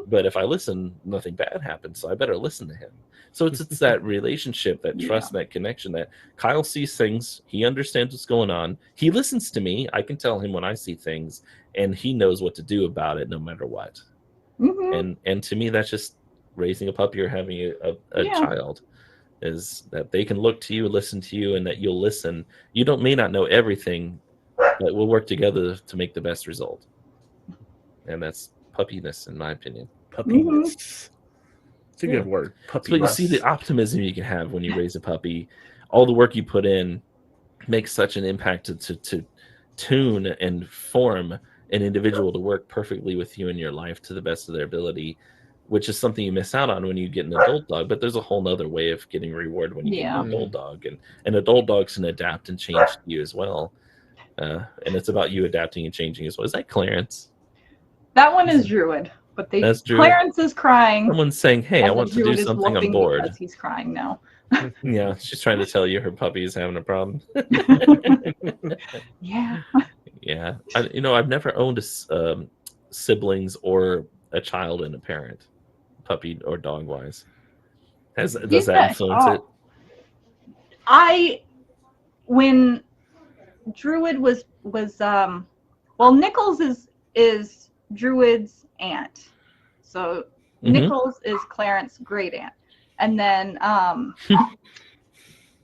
But if I listen, nothing bad happens. So I better listen to him. So it's that relationship, that trust, that connection, that Kyle sees things. He understands what's going on. He listens to me. I can tell him when I see things, and he knows what to do about it no matter what. And to me, that's just raising a puppy or having a child, is that they can look to you, listen to you, and that you'll listen. You may not know everything, but we'll work together to make the best result. And that's puppiness, in my opinion. Puppiness. It's a good word. Puppiness. But you see the optimism you can have when you raise a puppy. All the work you put in makes such an impact to tune and form an individual to work perfectly with you in your life to the best of their ability, which is something you miss out on when you get an adult dog. But there's a whole nother way of getting reward when you get an adult dog. And adult dogs can adapt and change to you as well. And it's about you adapting and changing as well. Is that Clarence? That one is Druid, but Clarence is crying. Someone's saying, hey, I want to do something, I'm bored. Because he's crying now. Yeah, she's trying to tell you her puppy is having a problem. Yeah. Yeah. I've never owned siblings or a child and a parent, puppy or dog wise. Does that influence it? When Druid was Nichols is Druid's aunt. So Nichols is Clarence's great aunt. And then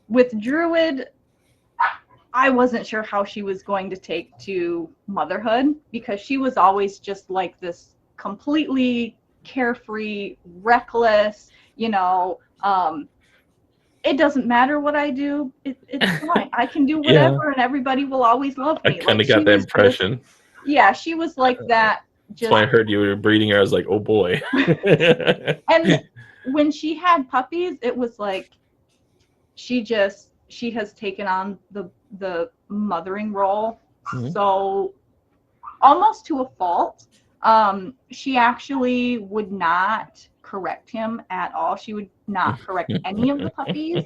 with Druid, I wasn't sure how she was going to take to motherhood, because she was always just like this completely carefree, reckless, it doesn't matter what I do. It's fine. I can do whatever, and everybody will always love me. I kind of got that impression. She was like that. That's why I heard you were breeding her. I was like, oh boy. And when she had puppies, it was like she has taken on the mothering role. So almost to a fault. She actually would not correct him at all. She would not correct any of the puppies.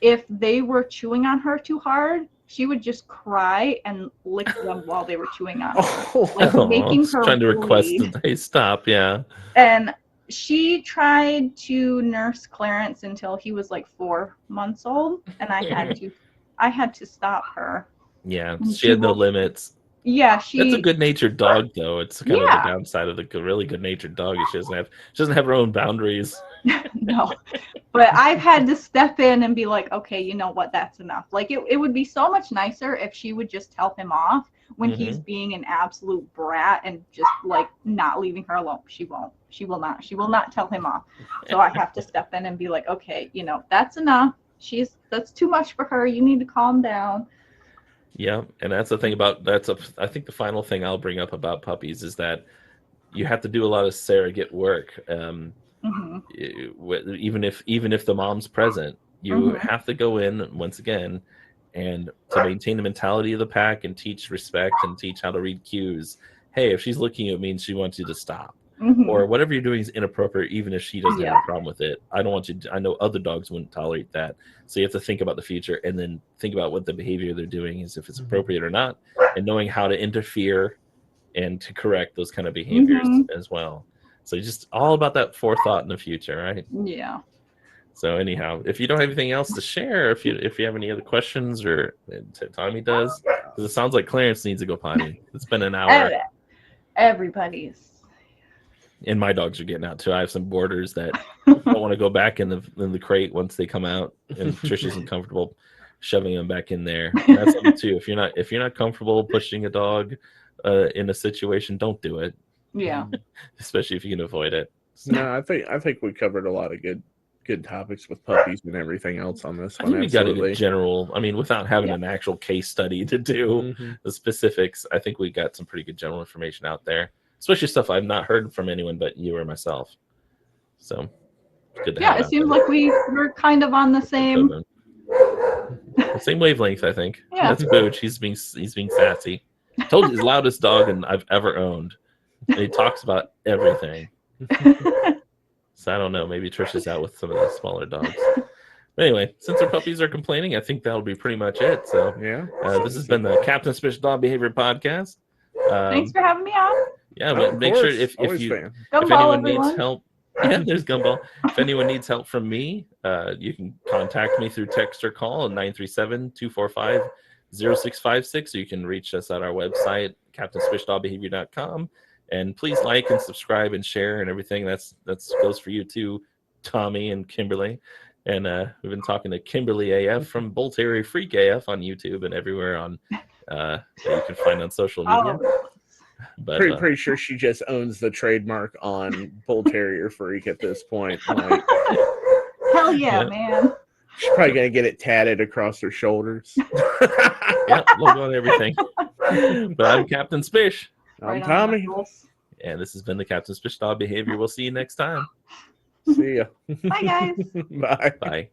If they were chewing on her too hard, she would just cry and lick them while they were chewing on her. Making her trying to request that they stop, And she tried to nurse Clarence until he was like 4 months old, and I had to stop her. Yeah, she had no limits. Yeah, that's a good-natured dog, though. It's kind of the downside of the really good-natured dog. She doesn't have her own boundaries. No, but I've had to step in and be like, okay, you know what? That's enough. Like it would be so much nicer if she would just tell him off when he's being an absolute brat and just like not leaving her alone. She won't. She will not. She will not tell him off. So I have to step in and be like, okay, that's enough. That's too much for her. You need to calm down. Yeah, and that's the thing I think the final thing I'll bring up about puppies is that you have to do a lot of surrogate work. Even if the mom's present, you have to go in once again, and to maintain the mentality of the pack and teach respect and teach how to read cues. Hey, if she's looking at me and she wants you to stop, or whatever you're doing is inappropriate, even if she doesn't have a problem with it. I don't want you. I know other dogs wouldn't tolerate that. So you have to think about the future and then think about what the behavior they're doing is, if it's appropriate or not, and knowing how to interfere and to correct those kind of behaviors as well. So just all about that forethought in the future, right? Yeah. So anyhow, if you don't have anything else to share, if you have any other questions, or Tommy does, because it sounds like Clarence needs to go potty. It's been an hour. Everybody's. And my dogs are getting out too. I have some boarders that don't want to go back in the crate once they come out, and Trish isn't comfortable shoving them back in there. And that's something too. If you're not comfortable pushing a dog in a situation, don't do it. Yeah. Especially if you can avoid it. So. No, I think we covered a lot of good topics with puppies and everything else on this one. We got a general. I mean, without having an actual case study to do the specifics, I think we got some pretty good general information out there. especially stuff I've not heard from anyone but you or myself. So it's good to Yeah, have it seems like we're kind of on the same wavelength, I think. Yeah. That's Booch. He's being sassy. Told you he's the loudest dog I've ever owned. And he talks about everything. So I don't know. Maybe Trisha's out with some of the smaller dogs. But anyway, since our puppies are complaining, I think that'll be pretty much it. So yeah, this has been the Captain Spish Dog Behavior Podcast. Thanks for having me on. Yeah, but make sure if anyone needs help, yeah, there's Gumball. If anyone needs help from me, you can contact me through text or call at 937-245-0656, or you can reach us at our website, captainspishDogBehavior.com. And please like and subscribe and share and everything. That goes for you too, Tommy and Kimberly. And we've been talking to Kimberly AF from Terrier Freak AF on YouTube and everywhere on that you can find on social media. But pretty sure she just owns the trademark on Bull Terrier Freak at this point. Like, hell yeah, man. She's probably gonna get it tatted across her shoulders. Yeah, logo and everything. But I'm Captain Spish. I'm Tommy. And this has been the Captain Spish Dog Behavior. We'll see you next time. See ya. Bye, guys. Bye. Bye.